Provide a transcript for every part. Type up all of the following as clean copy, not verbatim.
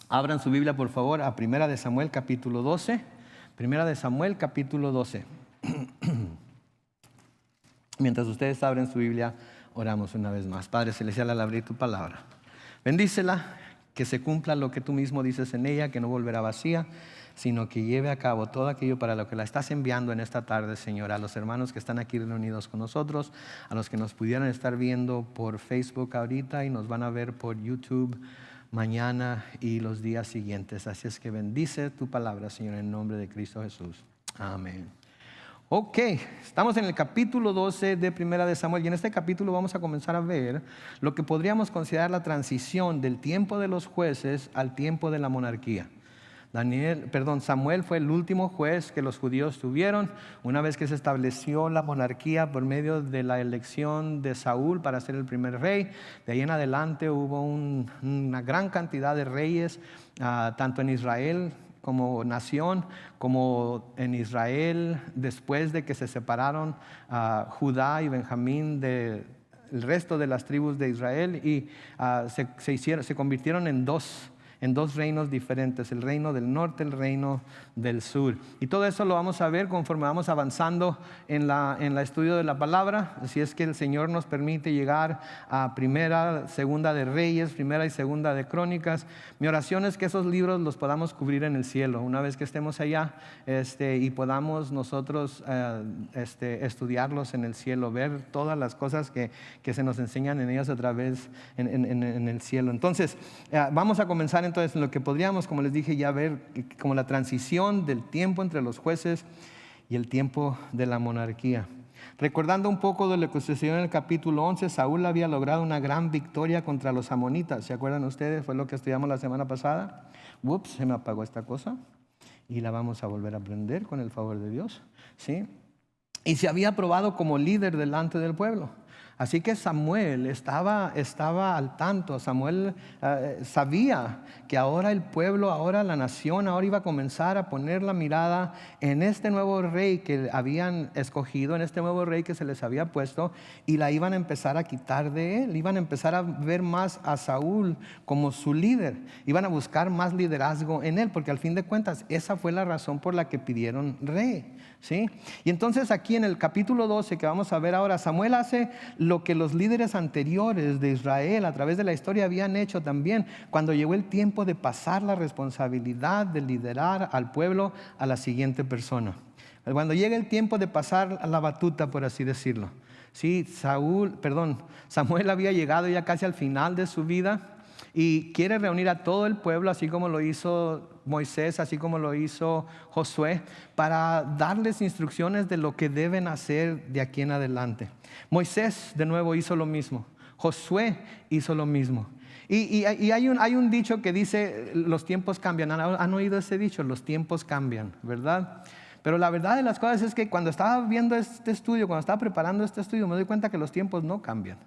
Abran su Biblia, por favor, a Primera de Samuel, capítulo 12. Primera de Samuel, capítulo 12. Mientras ustedes abren su Biblia, oramos una vez más. Padre Celestial, al abrir tu palabra, bendícela, que se cumpla lo que tú mismo dices en ella, que no volverá vacía, sino que lleve a cabo todo aquello para lo que la estás enviando en esta tarde, Señor. A los hermanos que están aquí reunidos con nosotros, a los que nos pudieran estar viendo por Facebook ahorita y nos van a ver por YouTube mañana y los días siguientes. Así es que bendice tu palabra, Señor, en nombre de Cristo Jesús. Amén. Ok, estamos en el capítulo 12 de Primera de Samuel y en este capítulo vamos a comenzar a ver lo que podríamos considerar la transición del tiempo de los jueces al tiempo de la monarquía. Samuel fue el último juez que los judíos tuvieron una vez que se estableció la monarquía por medio de la elección de Saúl para ser el primer rey. De ahí en adelante hubo una gran cantidad de reyes, tanto en Israel como nación, como en Israel, después de que se separaron Judá y Benjamín del resto de las tribus de Israel y se convirtieron en dos reinos diferentes, el reino del norte, el reino del sur. Y todo eso lo vamos a ver conforme vamos avanzando en la estudio de la palabra. Así es que el Señor nos permite llegar a Primera, Segunda de Reyes, Primera y Segunda de Crónicas. Mi oración es que esos libros los podamos cubrir en el cielo una vez que estemos allá y podamos nosotros estudiarlos en el cielo, ver todas las cosas que se nos enseñan en ellos a través en el cielo. Entonces vamos a comenzar entonces en lo que podríamos, como les dije, ya ver como la transición del tiempo entre los jueces y el tiempo de la monarquía. Recordando un poco de lo que sucedió en el capítulo 11, Saúl había logrado una gran victoria contra los amonitas. ¿Se acuerdan ustedes? Fue lo que estudiamos la semana pasada. Ups, se me apagó esta cosa y la vamos a volver a prender con el favor de Dios, ¿sí? Y se había aprobado como líder delante del pueblo. Así que Samuel estaba al tanto. Samuel sabía que ahora el pueblo, ahora la nación, ahora iba a comenzar a poner la mirada en este nuevo rey que habían escogido, en este nuevo rey que se les había puesto, y la iban a empezar a quitar de él. Iban a empezar a ver más a Saúl como su líder. Iban a buscar más liderazgo en él, porque al fin de cuentas esa fue la razón por la que pidieron rey, ¿sí? Y entonces aquí en el capítulo 12 que vamos a ver ahora, Samuel hace lo que los líderes anteriores de Israel a través de la historia habían hecho también cuando llegó el tiempo de pasar la responsabilidad de liderar al pueblo a la siguiente persona. Cuando llega el tiempo de pasar la batuta, por así decirlo. Sí, Samuel había llegado ya casi al final de su vida y quiere reunir a todo el pueblo, así como lo hizo Moisés, así como lo hizo Josué, para darles instrucciones de lo que deben hacer de aquí en adelante. Moisés de nuevo hizo lo mismo, Josué hizo lo mismo. Y hay un dicho que dice, los tiempos cambian. ¿Han oído ese dicho? Los tiempos cambian, ¿verdad? Pero la verdad de las cosas es que cuando estaba viendo este estudio, cuando estaba preparando este estudio, me doy cuenta que los tiempos no cambian,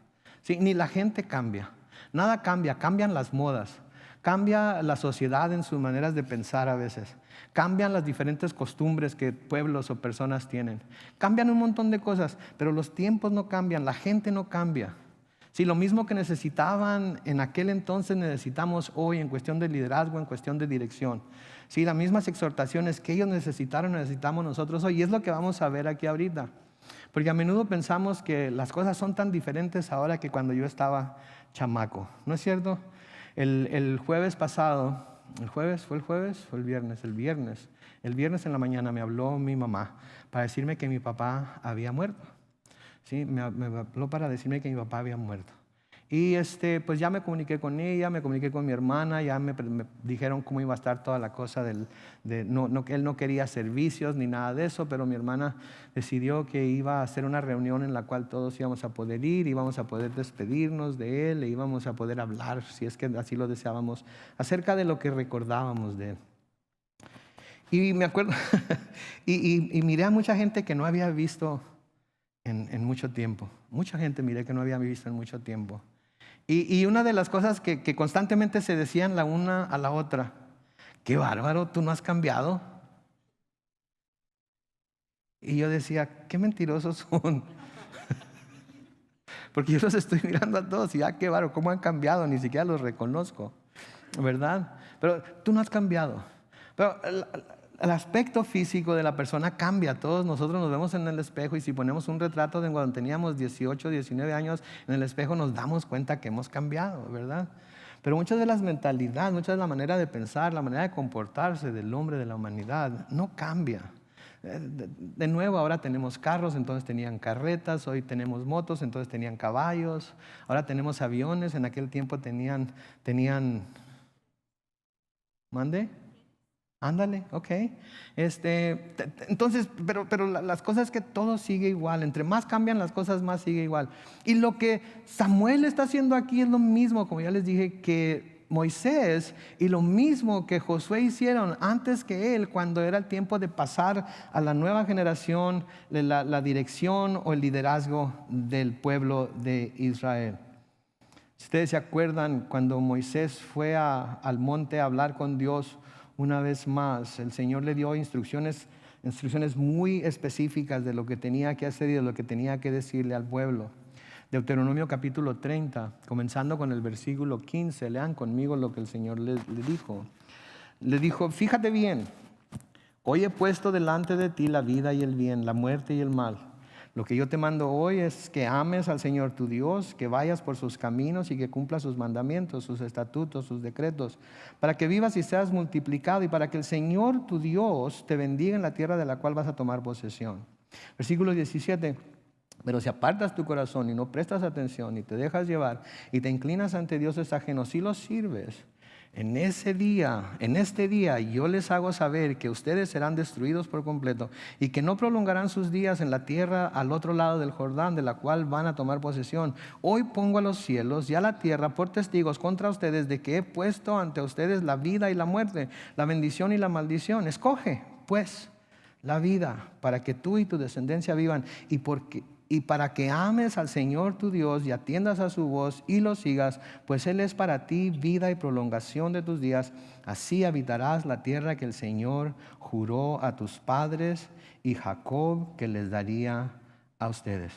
¿sí? Ni la gente cambia. Nada cambia, cambian las modas, cambia la sociedad en sus maneras de pensar a veces, cambian las diferentes costumbres que pueblos o personas tienen, cambian un montón de cosas, pero los tiempos no cambian, la gente no cambia. Sí, lo mismo que necesitaban en aquel entonces necesitamos hoy en cuestión de liderazgo, en cuestión de dirección. Sí, las mismas exhortaciones que ellos necesitaron, necesitamos nosotros hoy, y es lo que vamos a ver aquí ahorita. Porque a menudo pensamos que las cosas son tan diferentes ahora que cuando yo estaba chamaco, ¿no es cierto? El jueves pasado, ¿fue el viernes? El viernes en la mañana me habló mi mamá para decirme que mi papá había muerto. Sí, me habló para decirme que mi papá había muerto. Y pues ya me comuniqué con ella, me comuniqué con mi hermana, ya me dijeron cómo iba a estar toda la cosa que él no quería servicios ni nada de eso, pero mi hermana decidió que iba a hacer una reunión en la cual todos íbamos a poder ir, íbamos a poder despedirnos de él, e íbamos a poder hablar, si es que así lo deseábamos, acerca de lo que recordábamos de él. Y me acuerdo, y miré a mucha gente que no había visto en mucho tiempo. Mucha gente miré que no había visto en mucho tiempo. Y una de las cosas que constantemente se decían la una a la otra, qué bárbaro, tú no has cambiado. Y yo decía, qué mentirosos son. Porque yo los estoy mirando a todos y qué bárbaro, cómo han cambiado, ni siquiera los reconozco. ¿verdad? Pero tú no has cambiado. Pero el aspecto físico de la persona cambia. Todos nosotros nos vemos en el espejo y si ponemos un retrato de cuando teníamos 18, 19 años en el espejo nos damos cuenta que hemos cambiado, ¿verdad? Pero muchas de las mentalidades, muchas de la manera de pensar, la manera de comportarse del hombre, de la humanidad, no cambia. De nuevo, ahora tenemos carros, entonces tenían carretas, hoy tenemos motos, entonces tenían caballos, ahora tenemos aviones, en aquel tiempo tenían ¿mande? Ándale, ok. Entonces, pero las cosas es que todo sigue igual. Entre más cambian las cosas, más sigue igual. Y lo que Samuel está haciendo aquí es lo mismo, como ya les dije, que Moisés y lo mismo que Josué hicieron antes que él, cuando era el tiempo de pasar a la nueva generación la dirección o el liderazgo del pueblo de Israel. Si ustedes se acuerdan, cuando Moisés fue al monte a hablar con Dios una vez más, el Señor le dio instrucciones muy específicas de lo que tenía que hacer y de lo que tenía que decirle al pueblo. Deuteronomio capítulo 30, comenzando con el versículo 15, lean conmigo lo que el Señor le dijo. Le dijo, fíjate bien, hoy he puesto delante de ti la vida y el bien, la muerte y el mal. Lo que yo te mando hoy es que ames al Señor tu Dios, que vayas por sus caminos y que cumplas sus mandamientos, sus estatutos, sus decretos, para que vivas y seas multiplicado y para que el Señor tu Dios te bendiga en la tierra de la cual vas a tomar posesión. Versículo 17. Pero si apartas tu corazón y no prestas atención y te dejas llevar y te inclinas ante dioses ajenos y los sirves, en este día yo les hago saber que ustedes serán destruidos por completo y que no prolongarán sus días en la tierra al otro lado del Jordán, de la cual van a tomar posesión. Hoy pongo a los cielos y a la tierra por testigos contra ustedes de que he puesto ante ustedes la vida y la muerte, la bendición y la maldición. Escoge, pues, la vida para que tú y tu descendencia vivan y para que ames al Señor tu Dios y atiendas a su voz y lo sigas, pues Él es para ti vida y prolongación de tus días. Así habitarás la tierra que el Señor juró a tus padres y Jacob que les daría a ustedes.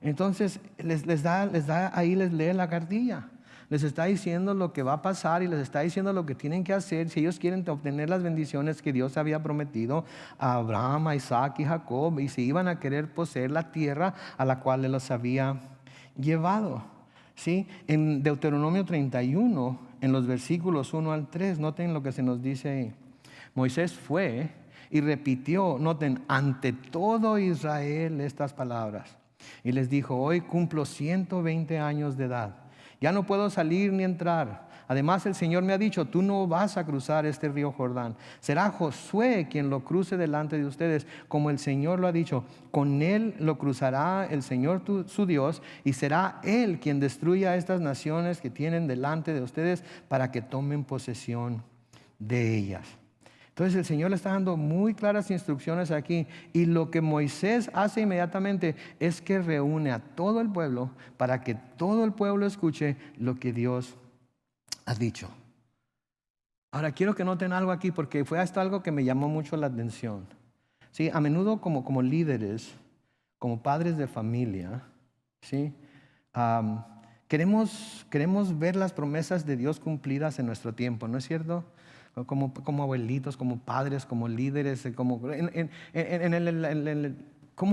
Entonces les lee la cartilla. Les está diciendo lo que va a pasar y les está diciendo lo que tienen que hacer si ellos quieren obtener las bendiciones que Dios había prometido a Abraham, a Isaac y Jacob, y si iban a querer poseer la tierra a la cual Él los había llevado. ¿Sí? En Deuteronomio 31, en los versículos 1 al 3, noten lo que se nos dice ahí. Moisés fue y repitió, noten, ante todo Israel estas palabras. Y les dijo, hoy cumplo 120 años de edad. Ya no puedo salir ni entrar. Además el Señor me ha dicho, tú no vas a cruzar este río Jordán. Será Josué quien lo cruce delante de ustedes, como el Señor lo ha dicho. Con él lo cruzará el Señor su Dios, y será él quien destruya a estas naciones que tienen delante de ustedes para que tomen posesión de ellas. Entonces el Señor le está dando muy claras instrucciones aquí, y lo que Moisés hace inmediatamente es que reúne a todo el pueblo para que todo el pueblo escuche lo que Dios ha dicho. Ahora quiero que noten algo aquí porque fue esto algo que me llamó mucho la atención. ¿Sí? A menudo como líderes, como padres de familia, ¿sí? Queremos ver las promesas de Dios cumplidas en nuestro tiempo, ¿no es cierto? Como abuelitos, como padres, como líderes, ¿cómo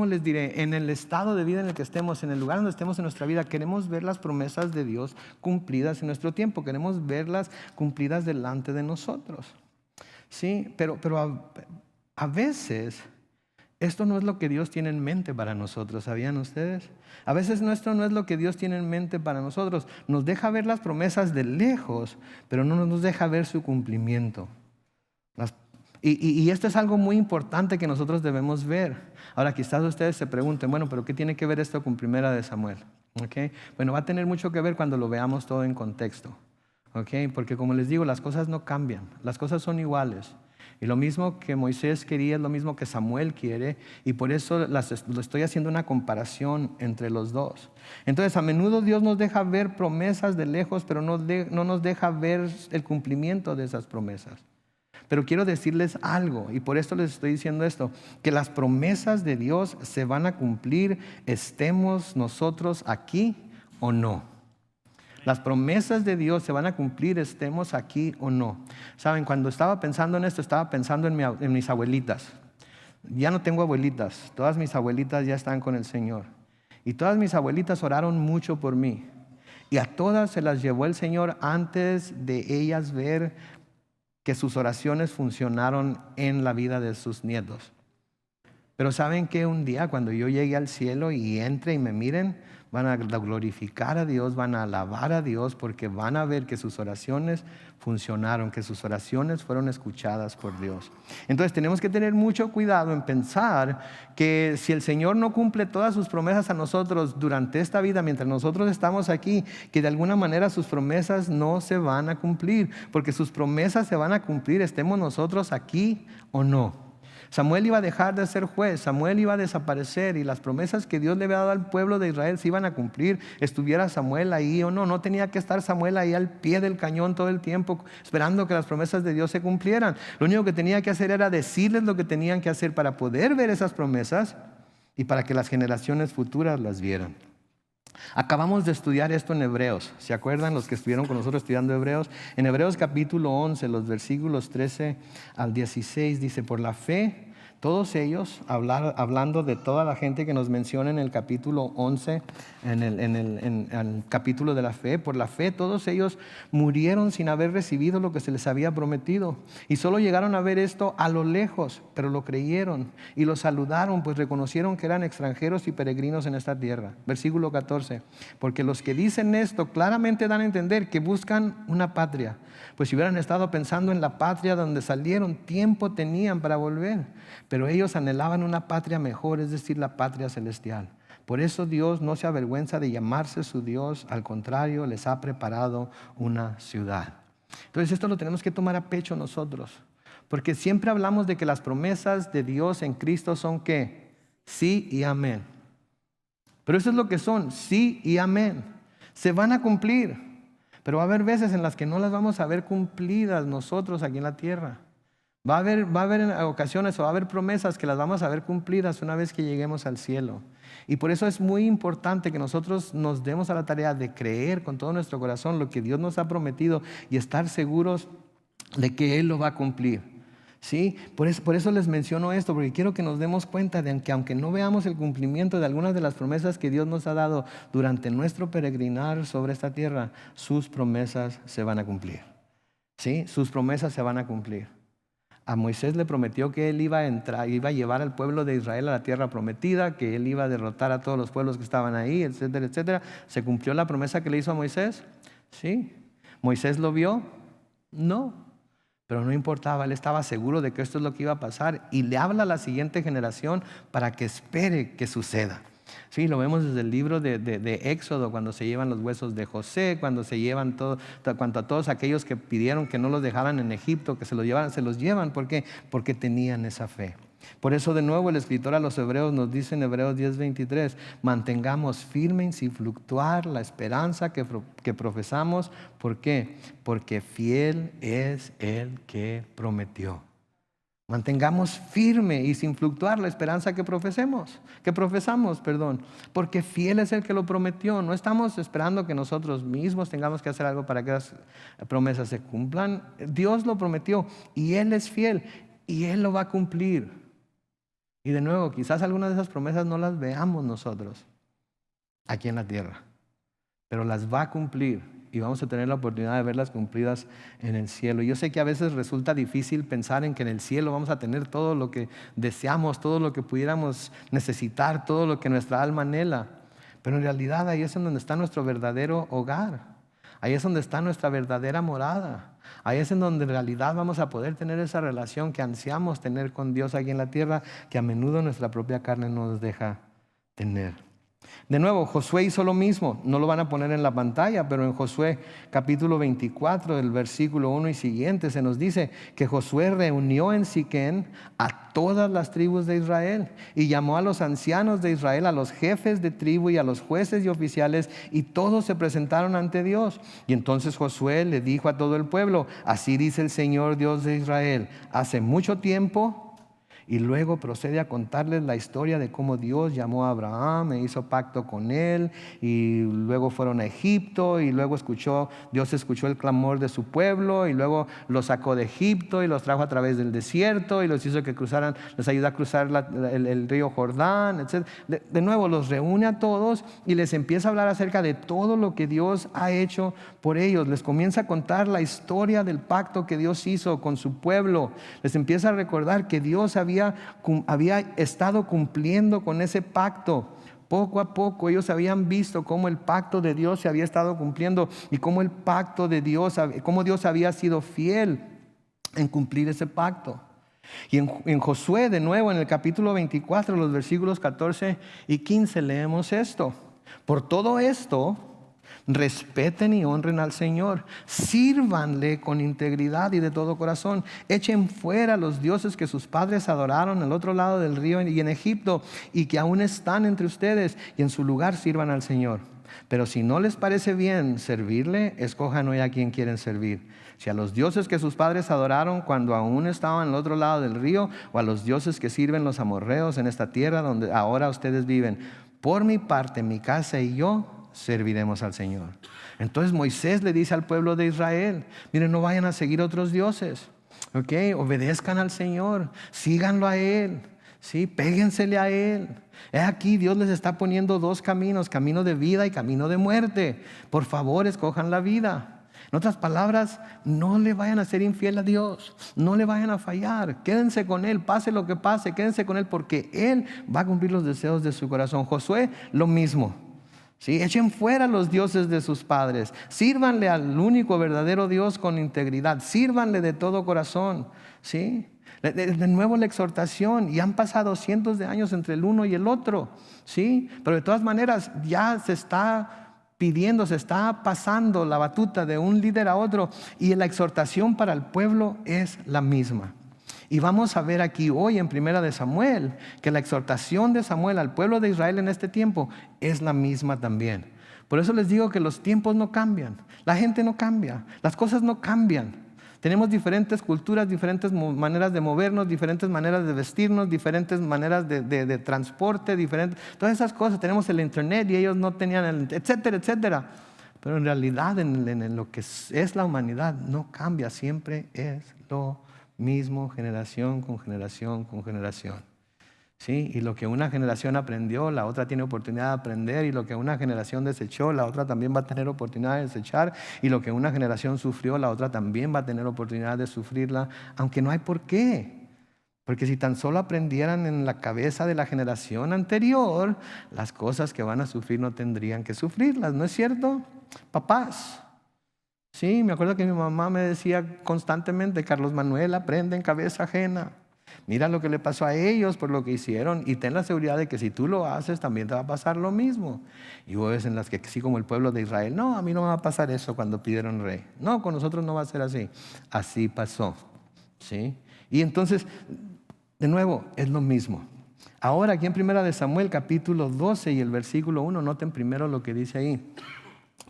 les diré? En el estado de vida en el que estemos, en el lugar donde estemos en nuestra vida, queremos ver las promesas de Dios cumplidas en nuestro tiempo, queremos verlas cumplidas delante de nosotros. Sí, pero a veces esto no es lo que Dios tiene en mente para nosotros, ¿sabían ustedes? A veces esto no es lo que Dios tiene en mente para nosotros. Nos deja ver las promesas de lejos, pero no nos deja ver su cumplimiento. Y esto es algo muy importante que nosotros debemos ver. Ahora quizás ustedes se pregunten, bueno, pero ¿qué tiene que ver esto con Primera de Samuel? ¿Okay? Bueno, va a tener mucho que ver cuando lo veamos todo en contexto. ¿Okay? Porque como les digo, las cosas no cambian, las cosas son iguales. Y lo mismo que Moisés quería es lo mismo que Samuel quiere, y por eso lo estoy haciendo una comparación entre los dos. Entonces a menudo Dios nos deja ver promesas de lejos, pero no nos deja ver el cumplimiento de esas promesas. Pero quiero decirles algo, y por esto les estoy diciendo esto, que las promesas de Dios se van a cumplir estemos nosotros aquí o no. Las promesas de Dios se van a cumplir estemos aquí o no. Saben, cuando estaba pensando en esto, estaba pensando en mis abuelitas. Ya no tengo abuelitas, todas mis abuelitas ya están con el Señor. Y todas mis abuelitas oraron mucho por mí. Y a todas se las llevó el Señor antes de ellas ver que sus oraciones funcionaron en la vida de sus nietos. Pero saben que un día cuando yo llegue al cielo y entre y me miren, van a glorificar a Dios, van a alabar a Dios, porque van a ver que sus oraciones funcionaron, que sus oraciones fueron escuchadas por Dios. Entonces tenemos que tener mucho cuidado en pensar que si el Señor no cumple todas sus promesas a nosotros durante esta vida, mientras nosotros estamos aquí, que de alguna manera sus promesas no se van a cumplir, porque sus promesas se van a cumplir estemos nosotros aquí o no. Samuel iba a dejar de ser juez, Samuel iba a desaparecer y las promesas que Dios le había dado al pueblo de Israel se iban a cumplir, estuviera Samuel ahí o no. No tenía que estar Samuel ahí al pie del cañón todo el tiempo esperando que las promesas de Dios se cumplieran. Lo único que tenía que hacer era decirles lo que tenían que hacer para poder ver esas promesas y para que las generaciones futuras las vieran. Acabamos de estudiar esto en Hebreos. ¿Se acuerdan los que estuvieron con nosotros estudiando Hebreos? En Hebreos capítulo 11, los versículos 13 al 16 dice: por la fe, todos ellos, hablando de toda la gente que nos menciona en el capítulo 11, en el capítulo de la fe, por la fe todos ellos murieron sin haber recibido lo que se les había prometido. Y solo llegaron a ver esto a lo lejos, pero lo creyeron y lo saludaron, pues reconocieron que eran extranjeros y peregrinos en esta tierra. Versículo 14, porque los que dicen esto claramente dan a entender que buscan una patria. Pues si hubieran estado pensando en la patria donde salieron, tiempo tenían para volver. Pero ellos anhelaban una patria mejor, es decir, la patria celestial. Por eso Dios no se avergüenza de llamarse su Dios, al contrario, les ha preparado una ciudad. Entonces esto lo tenemos que tomar a pecho nosotros, porque siempre hablamos de que las promesas de Dios en Cristo son ¿qué? Sí y amén. Pero eso es lo que son, sí y amén. Se van a cumplir, pero va a haber veces en las que no las vamos a ver cumplidas nosotros aquí en la tierra. Va a haber ocasiones o va a haber promesas que las vamos a ver cumplidas una vez que lleguemos al cielo. Y por eso es muy importante que nosotros nos demos a la tarea de creer con todo nuestro corazón lo que Dios nos ha prometido y estar seguros de que Él lo va a cumplir. ¿Sí? Por eso les menciono esto, porque quiero que nos demos cuenta de que aunque no veamos el cumplimiento de algunas de las promesas que Dios nos ha dado durante nuestro peregrinar sobre esta tierra, sus promesas se van a cumplir. ¿Sí? Sus promesas se van a cumplir. A Moisés le prometió que él iba a llevar al pueblo de Israel a la tierra prometida, que él iba a derrotar a todos los pueblos que estaban ahí, etcétera, etcétera. ¿Se cumplió la promesa que le hizo a Moisés? Sí. ¿Moisés lo vio? No. Pero no importaba, él estaba seguro de que esto es lo que iba a pasar y le habla a la siguiente generación para que espere que suceda. Sí, lo vemos desde el libro de Éxodo, cuando se llevan los huesos de José, cuando se llevan cuanto a todos aquellos que pidieron que no los dejaran en Egipto, que se los llevan. ¿Por qué? Porque tenían esa fe. Por eso de nuevo el escritor a los Hebreos nos dice en Hebreos 10:23, mantengamos firme y sin fluctuar la esperanza que profesamos. ¿Por qué? Porque fiel es el que prometió. Mantengamos firme y sin fluctuar la esperanza que profesamos, porque fiel es el que lo prometió. No estamos esperando que nosotros mismos tengamos que hacer algo para que las promesas se cumplan. Dios lo prometió y Él es fiel y Él lo va a cumplir. Y de nuevo, quizás algunas de esas promesas no las veamos nosotros aquí en la tierra, pero las va a cumplir. Y vamos a tener la oportunidad de verlas cumplidas en el cielo. Yo sé que a veces resulta difícil pensar en que en el cielo vamos a tener todo lo que deseamos, todo lo que pudiéramos necesitar, todo lo que nuestra alma anhela. Pero en realidad ahí es en donde está nuestro verdadero hogar. Ahí es donde está nuestra verdadera morada. Ahí es en donde en realidad vamos a poder tener esa relación que ansiamos tener con Dios aquí en la tierra, que a menudo nuestra propia carne nos deja tener. De nuevo, Josué hizo lo mismo. No lo van a poner en la pantalla, pero en Josué capítulo 24, del versículo 1 y siguiente, se nos dice que Josué reunió en Siquén a todas las tribus de Israel y llamó a los ancianos de Israel, a los jefes de tribu y a los jueces y oficiales, y todos se presentaron ante Dios. Y entonces Josué le dijo a todo el pueblo: así dice el Señor Dios de Israel, hace mucho tiempo Y luego procede a contarles la historia de cómo Dios llamó a Abraham e hizo pacto con él. Y luego fueron a Egipto y luego Dios escuchó el clamor de su pueblo y luego los sacó de Egipto y los trajo a través del desierto y los hizo que cruzaran, les ayudó a cruzar el río Jordán, etc. De nuevo los reúne a todos y les empieza a hablar acerca de todo lo que Dios ha hecho por ellos. Les comienza a contar la historia del pacto que Dios hizo con su pueblo. Les empieza a recordar que Dios había estado cumpliendo con ese pacto. Poco a poco ellos habían visto cómo el pacto de Dios se había estado cumpliendo y cómo el pacto de Dios, cómo Dios había sido fiel en cumplir ese pacto. Y en Josué, de nuevo, en el capítulo 24, los versículos 14 y 15, leemos esto: por todo esto, respeten y honren al Señor, sírvanle con integridad y de todo corazón, echen fuera los dioses que sus padres adoraron al otro lado del río y en Egipto, y que aún están entre ustedes, y en su lugar sirvan al Señor. Pero si no les parece bien servirle, escojan hoy a quien quieren servir, si a los dioses que sus padres adoraron cuando aún estaban al otro lado del río, o a los dioses que sirven los amorreos en esta tierra donde ahora ustedes viven. Por mi parte, mi casa y yo serviremos al Señor. Entonces Moisés le dice al pueblo de Israel: miren, no vayan a seguir otros dioses, obedezcan al Señor, síganlo a Él, ¿sí? Péguensele a Él. Aquí Dios les está poniendo dos caminos: camino de vida y camino de muerte. Por favor, escojan la vida. En otras palabras, no le vayan a ser infiel a Dios, no le vayan a fallar, quédense con Él, pase lo que pase, quédense con Él, porque Él va a cumplir los deseos de su corazón. Josué, lo mismo. ¿Sí? Echen fuera los dioses de sus padres, sírvanle al único verdadero Dios con integridad, sírvanle de todo corazón, ¿sí? De nuevo la exhortación, y han pasado cientos de años entre el uno y el otro, ¿sí? Pero de todas maneras ya se está pidiendo, se está pasando la batuta de un líder a otro, y la exhortación para el pueblo es la misma. Y vamos a ver aquí hoy en Primera de Samuel que la exhortación de Samuel al pueblo de Israel en este tiempo es la misma también. Por eso les digo que los tiempos no cambian, la gente no cambia, las cosas no cambian. Tenemos diferentes culturas, diferentes maneras de movernos, diferentes maneras de vestirnos, diferentes maneras de transporte, todas esas cosas. Tenemos el internet y ellos no tenían etcétera, etcétera. Pero en realidad en lo que es la humanidad no cambia, siempre es lo mismo, generación con generación con generación, ¿sí? Y lo que una generación aprendió, la otra tiene oportunidad de aprender, y lo que una generación desechó, la otra también va a tener oportunidad de desechar, y lo que una generación sufrió, la otra también va a tener oportunidad de sufrirla, aunque no hay por qué. Porque si tan solo aprendieran en la cabeza de la generación anterior, las cosas que van a sufrir no tendrían que sufrirlas, ¿no es cierto? Papás, sí, me acuerdo que mi mamá me decía constantemente: Carlos Manuel, aprende en cabeza ajena. Mira lo que le pasó a ellos por lo que hicieron, y ten la seguridad de que si tú lo haces también te va a pasar lo mismo. Y hubo veces en las que, sí, como el pueblo de Israel: no, a mí no me va a pasar eso cuando pidieron rey. No, con nosotros no va a ser así. Así pasó, ¿sí? Y entonces, de nuevo, es lo mismo. Ahora aquí en Primera de Samuel capítulo 12 y el versículo 1, noten primero lo que dice ahí.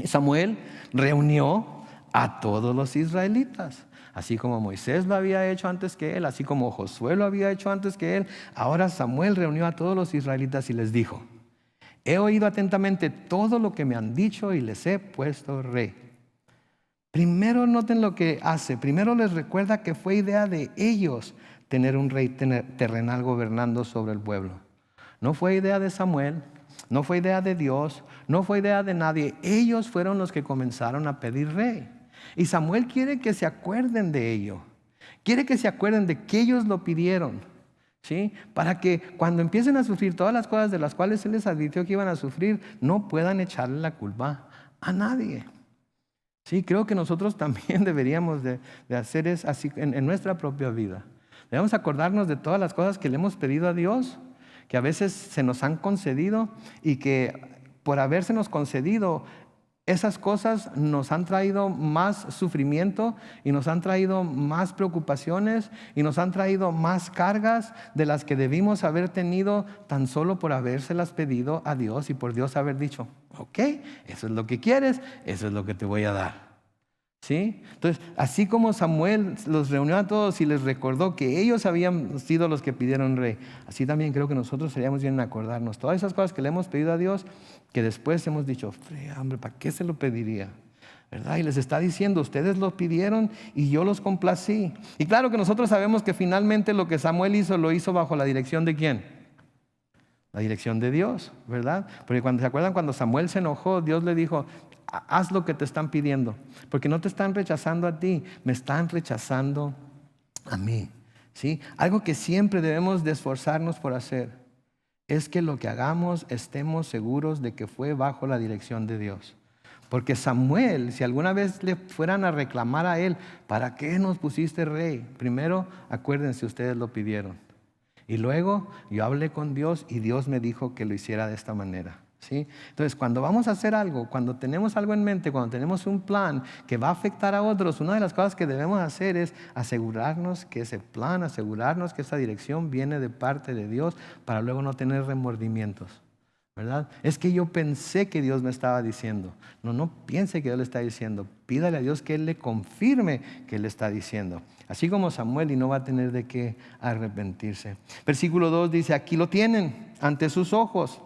Samuel reunió a todos los israelitas, así como Moisés lo había hecho antes que él, así como Josué lo había hecho antes que él. Ahora Samuel reunió a todos los israelitas y les dijo: he oído atentamente todo lo que me han dicho y les he puesto rey. Primero noten lo que hace. Primero les recuerda que fue idea de ellos tener un rey terrenal gobernando sobre el pueblo. No fue idea de Samuel, no fue idea de Dios, no fue idea de nadie. Ellos fueron los que comenzaron a pedir rey. Y Samuel quiere que se acuerden de ello. Quiere que se acuerden de que ellos lo pidieron, ¿sí? Para que cuando empiecen a sufrir todas las cosas de las cuales Él les advirtió que iban a sufrir, no puedan echarle la culpa a nadie. Sí, creo que nosotros también deberíamos de hacer es así en nuestra propia vida. Debemos acordarnos de todas las cosas que le hemos pedido a Dios, que a veces se nos han concedido, y que por habérsenos concedido, esas cosas nos han traído más sufrimiento y nos han traído más preocupaciones y nos han traído más cargas de las que debimos haber tenido tan solo por habérselas pedido a Dios y por Dios haber dicho: ok, eso es lo que quieres, eso es lo que te voy a dar. ¿Sí? Entonces, así como Samuel los reunió a todos y les recordó que ellos habían sido los que pidieron rey, así también creo que nosotros seríamos bien en acordarnos todas esas cosas que le hemos pedido a Dios, que después hemos dicho, hombre, ¿para qué se lo pediría? ¿Verdad? Y les está diciendo, ustedes lo pidieron y yo los complací. Y claro que nosotros sabemos que finalmente lo que Samuel hizo, lo hizo bajo la dirección de ¿quién? La dirección de Dios, ¿verdad? Porque cuando se acuerdan, cuando Samuel se enojó, Dios le dijo, haz lo que te están pidiendo, porque no te están rechazando a ti, me están rechazando a mí. ¿Sí? Algo que siempre debemos de esforzarnos por hacer es que lo que hagamos estemos seguros de que fue bajo la dirección de Dios. Porque Samuel, si alguna vez le fueran a reclamar a él, ¿para qué nos pusiste rey? Primero, acuérdense, ustedes lo pidieron. Y luego yo hablé con Dios y Dios me dijo que lo hiciera de esta manera. ¿Sí? Entonces, cuando vamos a hacer algo, cuando tenemos algo en mente, cuando tenemos un plan que va a afectar a otros, una de las cosas que debemos hacer es asegurarnos que ese plan, asegurarnos que esa dirección viene de parte de Dios para luego no tener remordimientos. ¿Verdad? Es que yo pensé que Dios me estaba diciendo. No piense que Dios le está diciendo. Pídale a Dios que Él le confirme que Él le está diciendo. Así como Samuel, y no va a tener de qué arrepentirse. Versículo 2 dice, aquí lo tienen ante sus ojos.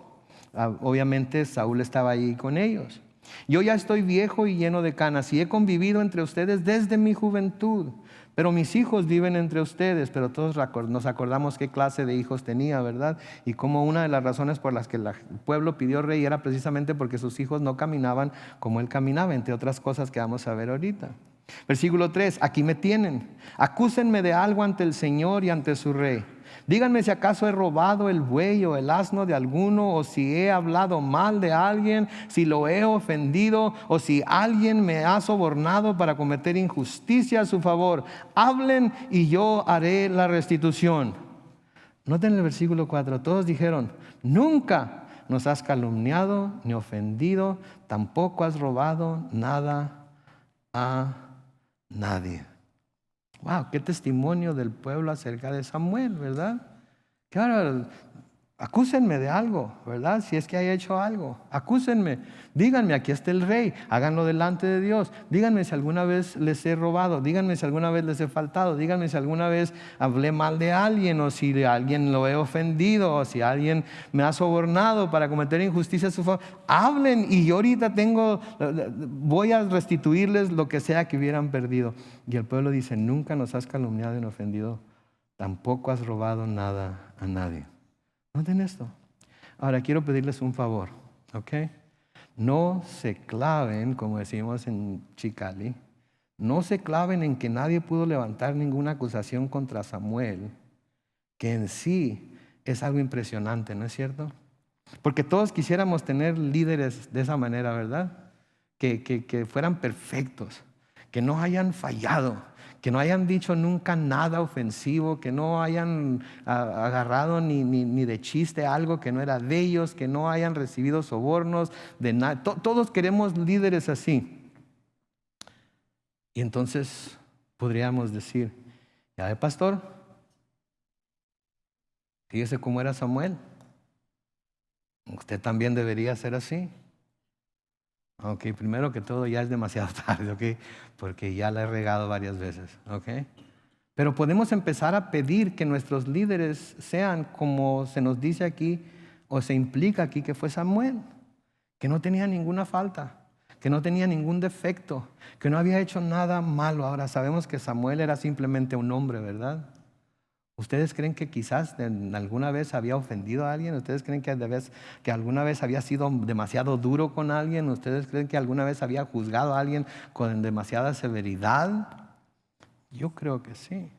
Obviamente Saúl estaba ahí con ellos. Yo ya estoy viejo y lleno de canas y he convivido entre ustedes desde mi juventud. Pero mis hijos viven entre ustedes, pero todos nos acordamos qué clase de hijos tenía, ¿verdad? Y como una de las razones por las que el pueblo pidió rey era precisamente porque sus hijos no caminaban como él caminaba, entre otras cosas que vamos a ver ahorita. Versículo 3, aquí me tienen. Acúsenme de algo ante el Señor y ante su rey. Díganme si acaso he robado el buey o el asno de alguno, o si he hablado mal de alguien, si lo he ofendido, o si alguien me ha sobornado para cometer injusticia a su favor. Hablen y yo haré la restitución. Noten el versículo 4, todos dijeron, nunca nos has calumniado ni ofendido, tampoco has robado nada a nadie. Wow, qué testimonio del pueblo acerca de Samuel, ¿verdad? Claro, acúsenme de algo, ¿verdad? Si es que haya hecho algo, acúsenme. Díganme, aquí está el rey, háganlo delante de Dios. Díganme si alguna vez les he robado, díganme si alguna vez les he faltado, díganme si alguna vez hablé mal de alguien, o si de alguien lo he ofendido, o si alguien me ha sobornado para cometer injusticia a su favor. Hablen y yo ahorita voy a restituirles lo que sea que hubieran perdido. Y el pueblo dice, nunca nos has calumniado ni ofendido, tampoco has robado nada a nadie. Noten esto. Ahora quiero pedirles un favor, ¿ok? No se claven, como decimos en Chicali, no se claven en que nadie pudo levantar ninguna acusación contra Samuel, que en sí es algo impresionante, ¿no es cierto? Porque todos quisiéramos tener líderes de esa manera, ¿verdad? Que fueran perfectos, que no hayan fallado, que no hayan dicho nunca nada ofensivo, que no hayan agarrado ni de chiste algo que no era de ellos, que no hayan recibido sobornos de nada. Todos queremos líderes así. Y entonces podríamos decir, ya ve, pastor, fíjese cómo era Samuel. Usted también debería ser así. Ok, primero que todo ya es demasiado tarde, ok, porque ya la he regado varias veces, ok. Pero podemos empezar a pedir que nuestros líderes sean como se nos dice aquí, o se implica aquí que fue Samuel, que no tenía ninguna falta, que no tenía ningún defecto, que no había hecho nada malo. Ahora sabemos que Samuel era simplemente un hombre, ¿verdad? ¿Ustedes creen que quizás alguna vez había ofendido a alguien? ¿Ustedes creen que alguna vez había sido demasiado duro con alguien? ¿Ustedes creen que alguna vez había juzgado a alguien con demasiada severidad? Yo creo que sí.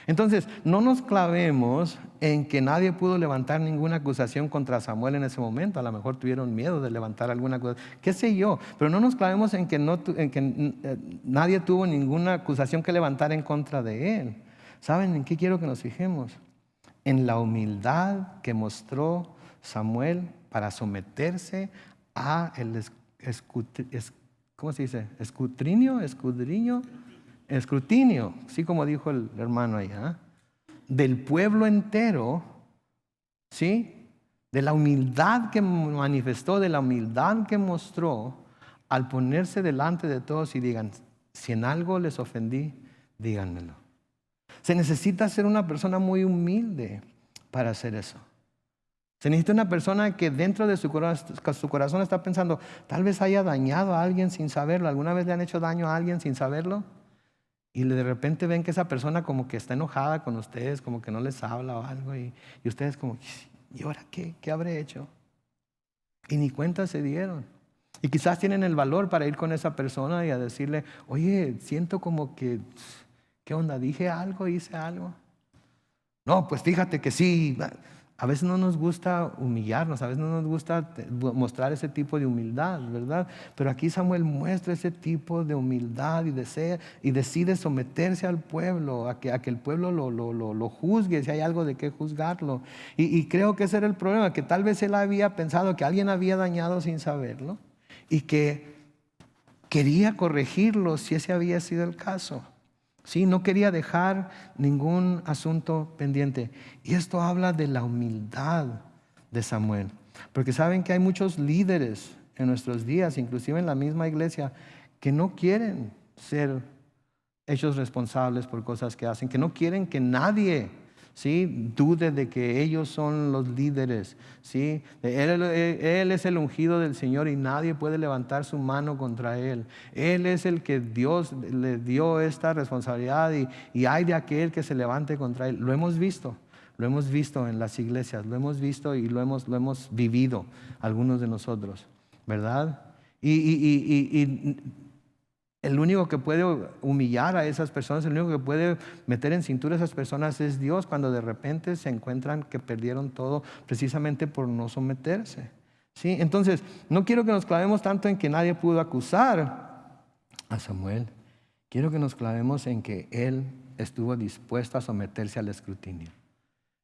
Entonces, no nos clavemos en que nadie pudo levantar ninguna acusación contra Samuel en ese momento. A lo mejor tuvieron miedo de levantar alguna acusación, qué sé yo. Pero no nos clavemos en que nadie tuvo ninguna acusación que levantar en contra de él. ¿Saben en qué quiero que nos fijemos? En la humildad que mostró Samuel para someterse a el ¿cómo se dice? Escrutinio, así como dijo el hermano allá, del pueblo entero, ¿sí? De la humildad que manifestó, de la humildad que mostró al ponerse delante de todos y digan, Si en algo les ofendí, díganmelo. Se necesita ser una persona muy humilde para hacer eso. Se necesita una persona que dentro de su corazón está pensando, tal vez haya dañado a alguien sin saberlo. ¿Alguna vez le han hecho daño a alguien sin saberlo? Y de repente ven que esa persona como que está enojada con ustedes, como que no les habla o algo. Y ustedes como, ¿y ahora qué? ¿Qué habré hecho? Y ni cuenta se dieron. Y quizás tienen el valor para ir con esa persona y a decirle, oye, siento como que, ¿qué onda? ¿Dije algo? ¿Hice algo? No, pues fíjate que sí. A veces no nos gusta humillarnos, a veces no nos gusta mostrar ese tipo de humildad, ¿verdad? Pero aquí Samuel muestra ese tipo de humildad y decide someterse al pueblo, a que el pueblo lo juzgue, si hay algo de qué juzgarlo. Y creo que ese era el problema, que tal vez él había pensado que alguien había dañado sin saberlo y que quería corregirlo si ese había sido el caso. Sí, no quería dejar ningún asunto pendiente. Y esto habla de la humildad de Samuel. Porque saben que hay muchos líderes en nuestros días, inclusive en la misma iglesia, que no quieren ser hechos responsables por cosas que hacen, que no quieren que nadie, ¿sí?, dude de que ellos son los líderes, ¿sí? Él es el ungido del Señor y nadie puede levantar su mano contra Él. Él es el que Dios le dio esta responsabilidad y hay de aquel que se levante contra Él. Lo hemos visto en las iglesias, lo hemos visto y lo hemos vivido algunos de nosotros, ¿verdad? Y el único que puede humillar a esas personas, el único que puede meter en cintura a esas personas es Dios, cuando de repente se encuentran que perdieron todo precisamente por no someterse. ¿Sí? Entonces, no quiero que nos clavemos tanto en que nadie pudo acusar a Samuel. Quiero que nos clavemos en que él estuvo dispuesto a someterse al escrutinio.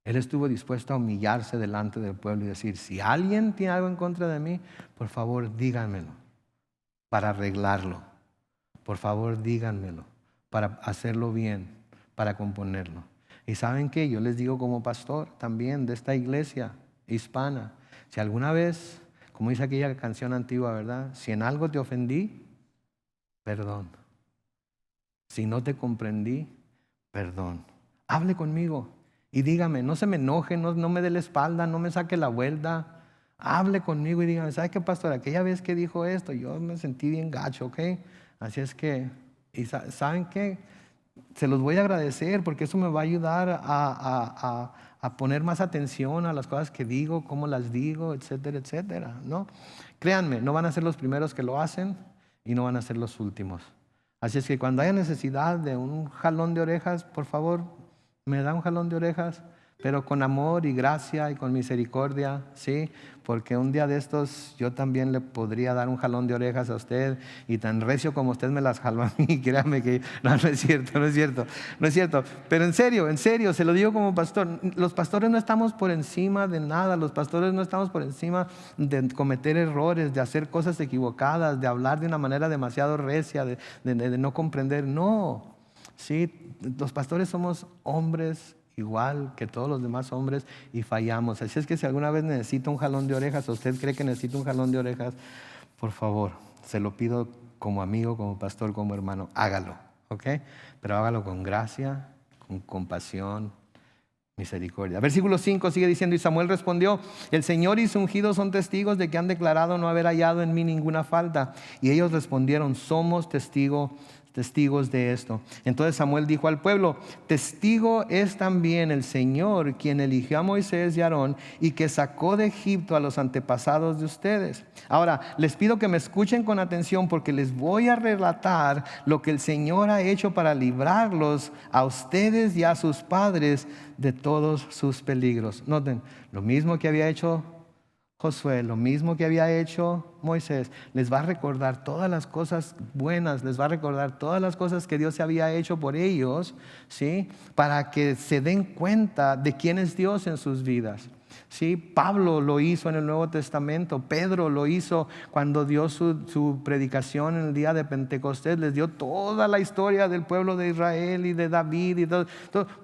Él estuvo dispuesto a humillarse delante del pueblo y decir, si alguien tiene algo en contra de mí, por favor díganmelo para arreglarlo. Por favor, díganmelo para hacerlo bien, para componerlo. Y ¿saben qué? Yo les digo como pastor también de esta iglesia hispana, si alguna vez, como dice aquella canción antigua, ¿verdad? Si en algo te ofendí, perdón. Si no te comprendí, perdón. Hable conmigo y dígame, no se me enoje, no me dé la espalda, no me saque la vuelta. Hable conmigo y dígame, ¿sabe qué, pastor? Aquella vez que dijo esto, yo me sentí bien gacho, ¿ok? Así es que, ¿y saben qué? Se los voy a agradecer porque eso me va a ayudar a poner más atención a las cosas que digo, cómo las digo, etcétera, etcétera, ¿no? Créanme, no van a ser los primeros que lo hacen y no van a ser los últimos. Así es que cuando haya necesidad de un jalón de orejas, por favor, me da un jalón de orejas, pero con amor y gracia y con misericordia, ¿sí? Porque un día de estos yo también le podría dar un jalón de orejas a usted y tan recio como usted me las jaló a mí, créame que no es cierto. Pero en serio, se lo digo como pastor, los pastores no estamos por encima de nada, los pastores no estamos por encima de cometer errores, de hacer cosas equivocadas, de hablar de una manera demasiado recia, de no comprender, no, ¿sí? Los pastores somos hombres igual que todos los demás hombres y fallamos. Así es que si alguna vez necesita un jalón de orejas o usted cree que necesita un jalón de orejas, por favor, se lo pido como amigo, como pastor, como hermano, hágalo, ¿ok? Pero hágalo con gracia, con compasión, misericordia. Versículo 5 sigue diciendo, y Samuel respondió, el Señor y su ungido son testigos de que han declarado no haber hallado en mí ninguna falta. Y ellos respondieron, somos testigos de esto. Entonces Samuel dijo al pueblo, testigo es también el Señor quien eligió a Moisés y a Aarón y que sacó de Egipto a los antepasados de ustedes. Ahora, les pido que me escuchen con atención porque les voy a relatar lo que el Señor ha hecho para librarlos a ustedes y a sus padres de todos sus peligros. Noten, lo mismo que había hecho Josué, lo mismo que había hecho Moisés, les va a recordar todas las cosas buenas, les va a recordar todas las cosas que Dios había hecho por ellos, ¿sí? Para que se den cuenta de quién es Dios en sus vidas. Sí, Pablo lo hizo en el Nuevo Testamento, Pedro lo hizo cuando dio su predicación en el día de Pentecostés, les dio toda la historia del pueblo de Israel y de David y todo.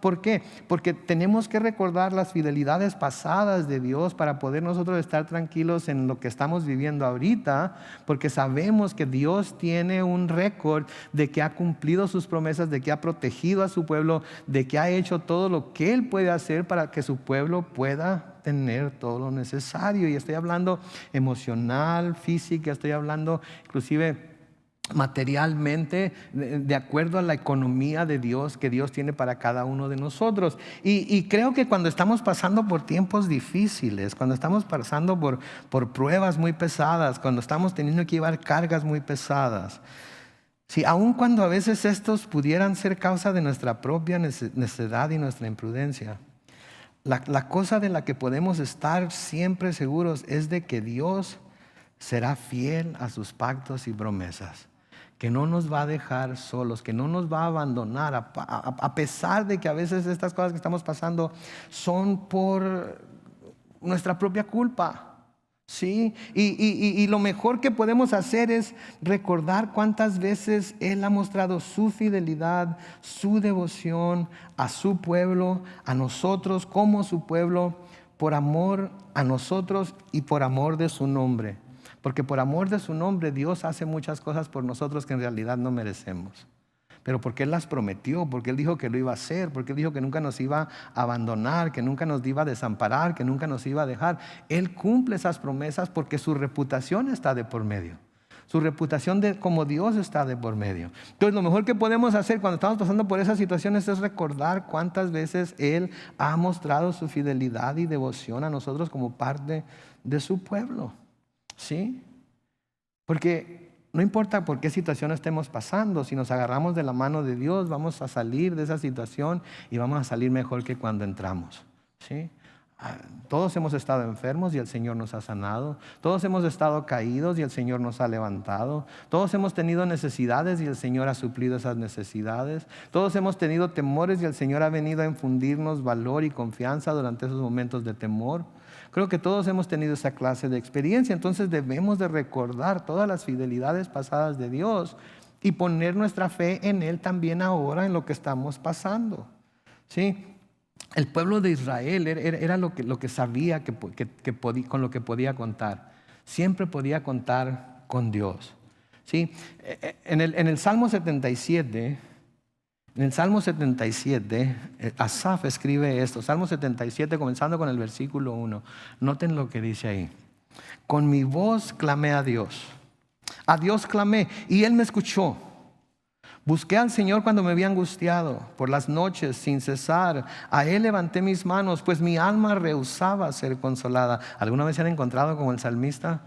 ¿Por qué? Porque tenemos que recordar las fidelidades pasadas de Dios para poder nosotros estar tranquilos en lo que estamos viviendo ahorita, porque sabemos que Dios tiene un récord de que ha cumplido sus promesas, de que ha protegido a su pueblo, de que ha hecho todo lo que Él puede hacer para que su pueblo pueda tener todo lo necesario. Y estoy hablando emocional, física, estoy hablando inclusive materialmente, de acuerdo a la economía de Dios que Dios tiene para cada uno de nosotros. Y creo que cuando estamos pasando por tiempos difíciles, cuando estamos pasando por pruebas muy pesadas, cuando estamos teniendo que llevar cargas muy pesadas, sí, aun cuando a veces estos pudieran ser causa de nuestra propia necedad y nuestra imprudencia, la cosa de la que podemos estar siempre seguros es de que Dios será fiel a sus pactos y promesas, que no nos va a dejar solos, que no nos va a abandonar, a pesar de que a veces estas cosas que estamos pasando son por nuestra propia culpa. Sí, y lo mejor que podemos hacer es recordar cuántas veces Él ha mostrado su fidelidad, su devoción a su pueblo, a nosotros como su pueblo, por amor a nosotros y por amor de su nombre. Porque por amor de su nombre Dios hace muchas cosas por nosotros que en realidad no merecemos. Pero porque Él las prometió, porque Él dijo que lo iba a hacer, porque Él dijo que nunca nos iba a abandonar, que nunca nos iba a desamparar, que nunca nos iba a dejar. Él cumple esas promesas porque su reputación está de por medio. Su reputación como Dios está de por medio. Entonces lo mejor que podemos hacer cuando estamos pasando por esas situaciones es recordar cuántas veces Él ha mostrado su fidelidad y devoción a nosotros como parte de su pueblo. ¿Sí? Porque no importa por qué situación estemos pasando, si nos agarramos de la mano de Dios, vamos a salir de esa situación y vamos a salir mejor que cuando entramos. ¿Sí? Todos hemos estado enfermos y el Señor nos ha sanado. Todos hemos estado caídos y el Señor nos ha levantado. Todos hemos tenido necesidades y el Señor ha suplido esas necesidades. Todos hemos tenido temores y el Señor ha venido a infundirnos valor y confianza durante esos momentos de temor. Creo que todos hemos tenido esa clase de experiencia, entonces debemos de recordar todas las fidelidades pasadas de Dios y poner nuestra fe en Él también ahora en lo que estamos pasando. ¿Sí? El pueblo de Israel era lo que sabía con lo que podía contar. Siempre podía contar con Dios. ¿Sí? En el Salmo 77... En el Salmo 77, Asaf escribe esto, Salmo 77 comenzando con el versículo 1. Noten lo que dice ahí. Con mi voz clamé a Dios clamé y Él me escuchó. Busqué al Señor cuando me había angustiado, por las noches sin cesar. A Él levanté mis manos, pues mi alma rehusaba ser consolada. ¿Alguna vez se han encontrado con el salmista?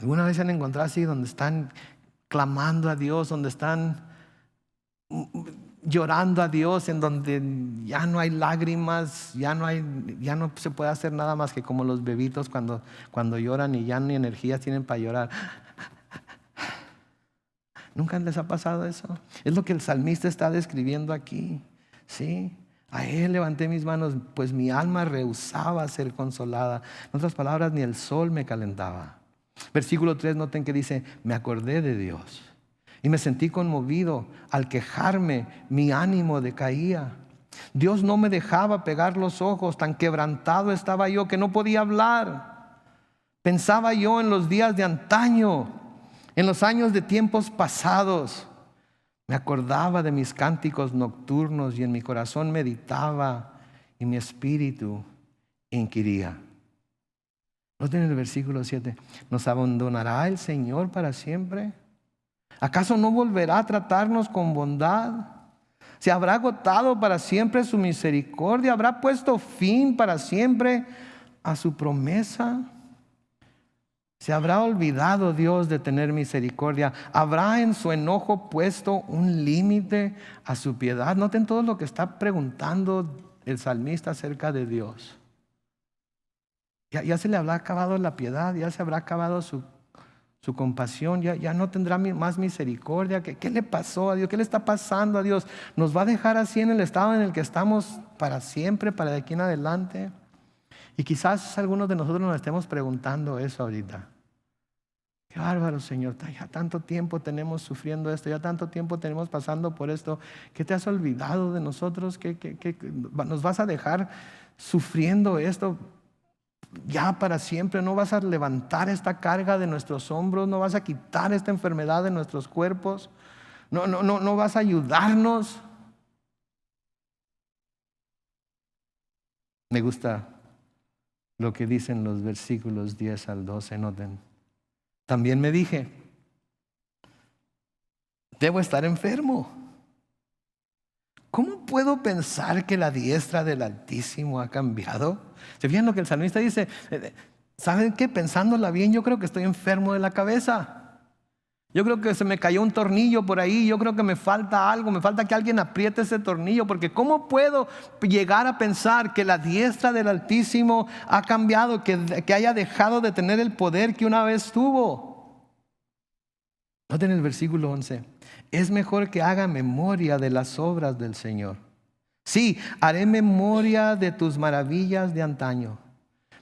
¿Alguna vez se han encontrado así donde están clamando a Dios, donde están llorando a Dios, en donde ya no hay lágrimas, ya no se puede hacer nada más que como los bebitos cuando lloran y ya ni energías tienen para llorar? ¿Nunca les ha pasado eso? Es lo que el salmista está describiendo aquí. ¿Sí? A Él levanté mis manos, pues mi alma rehusaba ser consolada. En otras palabras, ni el sol me calentaba. Versículo 3, noten que dice, me acordé de Dios y me sentí conmovido. Al quejarme, mi ánimo decaía. Dios no me dejaba pegar los ojos, tan quebrantado estaba yo que no podía hablar. Pensaba yo en los días de antaño, en los años de tiempos pasados. Me acordaba de mis cánticos nocturnos y en mi corazón meditaba y mi espíritu inquiría. Noten el versículo 7. ¿Nos abandonará el Señor para siempre? ¿Acaso no volverá a tratarnos con bondad? ¿Se habrá agotado para siempre su misericordia? ¿Habrá puesto fin para siempre a su promesa? ¿Se habrá olvidado Dios de tener misericordia? ¿Habrá en su enojo puesto un límite a su piedad? Noten todo lo que está preguntando el salmista acerca de Dios. Ya se le habrá acabado la piedad, ya se habrá acabado su compasión, ya no tendrá más misericordia. ¿Qué le pasó a Dios? ¿Qué le está pasando a Dios? ¿Nos va a dejar así en el estado en el que estamos para siempre, para de aquí en adelante? Y quizás algunos de nosotros nos estemos preguntando eso ahorita. Qué bárbaro, Señor, ya tanto tiempo tenemos sufriendo esto, ya tanto tiempo tenemos pasando por esto, que te has olvidado de nosotros, que nos vas a dejar sufriendo esto ya para siempre, no vas a levantar esta carga de nuestros hombros, no vas a quitar esta enfermedad de nuestros cuerpos, no vas a ayudarnos. Me gusta lo que dicen los versículos 10 al 12, noten. También me dije, debo estar enfermo. ¿Cómo puedo pensar que la diestra del Altísimo ha cambiado? ¿Se fijan lo que el salmista dice? ¿Saben qué? Pensándola bien, yo creo que estoy enfermo de la cabeza. Yo creo que se me cayó un tornillo por ahí. Yo creo que me falta algo. Me falta que alguien apriete ese tornillo. Porque ¿cómo puedo llegar a pensar que la diestra del Altísimo ha cambiado? Que haya dejado de tener el poder que una vez tuvo. Noten el versículo 11. Es mejor que haga memoria de las obras del Señor. Sí, haré memoria de tus maravillas de antaño.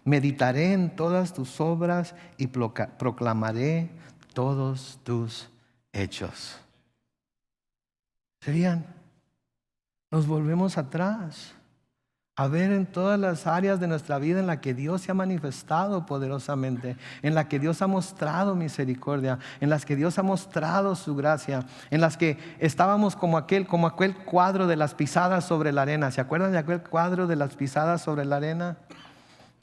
Meditaré en todas tus obras y proclamaré todos tus hechos. ¿Serían? Nos volvemos atrás a ver en todas las áreas de nuestra vida en la que Dios se ha manifestado poderosamente, en la que Dios ha mostrado misericordia, en las que Dios ha mostrado su gracia, en las que estábamos como aquel cuadro de las pisadas sobre la arena. ¿Se acuerdan de aquel cuadro de las pisadas sobre la arena?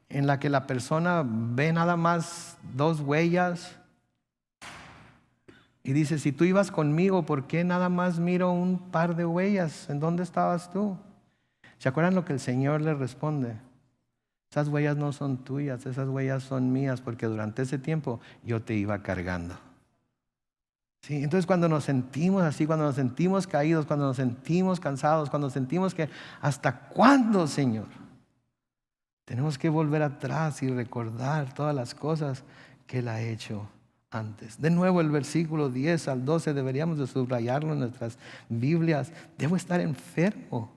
En la que la persona ve nada más 2 huellas y dice, si tú ibas conmigo, ¿por qué nada más miro un par de huellas? ¿En dónde estabas tú? ¿Se acuerdan lo que el Señor le responde? Esas huellas no son tuyas, esas huellas son mías, porque durante ese tiempo yo te iba cargando. ¿Sí? Entonces cuando nos sentimos así, cuando nos sentimos caídos, cuando nos sentimos cansados, cuando sentimos que ¿hasta cuándo, Señor? Tenemos que volver atrás y recordar todas las cosas que Él ha hecho antes. De nuevo el versículo 10 al 12 deberíamos de subrayarlo en nuestras Biblias. Debo estar enfermo.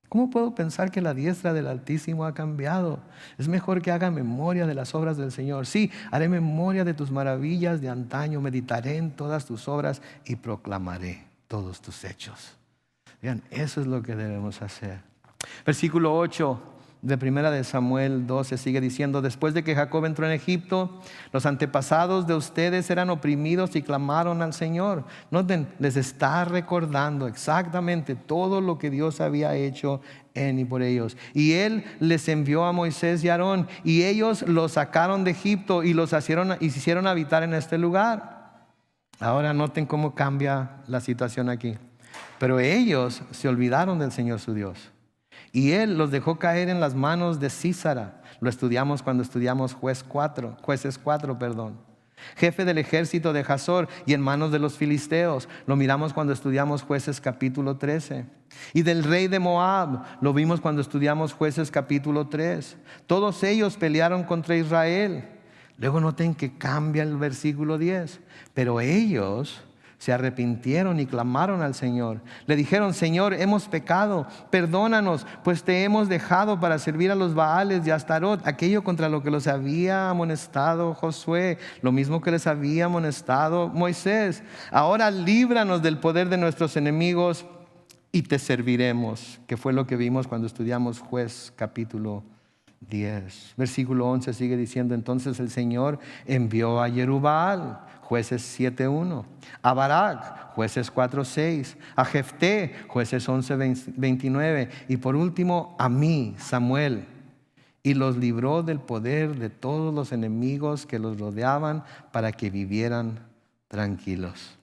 ¿Cómo puedo pensar que la diestra del Altísimo ha cambiado? Es mejor que haga memoria de las obras del Señor. Sí, haré memoria de tus maravillas de antaño, meditaré en todas tus obras y proclamaré todos tus hechos. Vean, eso es lo que debemos hacer. Versículo 8 de 1 de Samuel 12 sigue diciendo, después de que Jacob entró en Egipto, los antepasados de ustedes eran oprimidos y clamaron al Señor. Noten, les está recordando exactamente todo lo que Dios había hecho en y por ellos. Y Él les envió a Moisés y Aarón, y ellos los sacaron de Egipto y los hicieron habitar en este lugar. Ahora noten cómo cambia la situación aquí. Pero ellos se olvidaron del Señor su Dios. Y Él los dejó caer en las manos de Sísara. Lo estudiamos cuando estudiamos Jueces 4, jefe del ejército de Hazor, y en manos de los filisteos. Lo miramos cuando estudiamos Jueces capítulo 13. Y del rey de Moab, lo vimos cuando estudiamos Jueces capítulo 3. Todos ellos pelearon contra Israel. Luego noten que cambia el versículo 10. Pero ellos se arrepintieron y clamaron al Señor. Le dijeron, Señor, hemos pecado, perdónanos, pues te hemos dejado para servir a los Baales y a Astarot, aquello contra lo que los había amonestado Josué, lo mismo que les había amonestado Moisés. Ahora líbranos del poder de nuestros enemigos y te serviremos, que fue lo que vimos cuando estudiamos Juez capítulo 10. Versículo 11 sigue diciendo, entonces el Señor envió a Jerubbaal, Jueces 7:1, a Barak, Jueces 4:6, a Jefté, Jueces 11:29, y por último a mí, Samuel, y los libró del poder de todos los enemigos que los rodeaban para que vivieran tranquilos.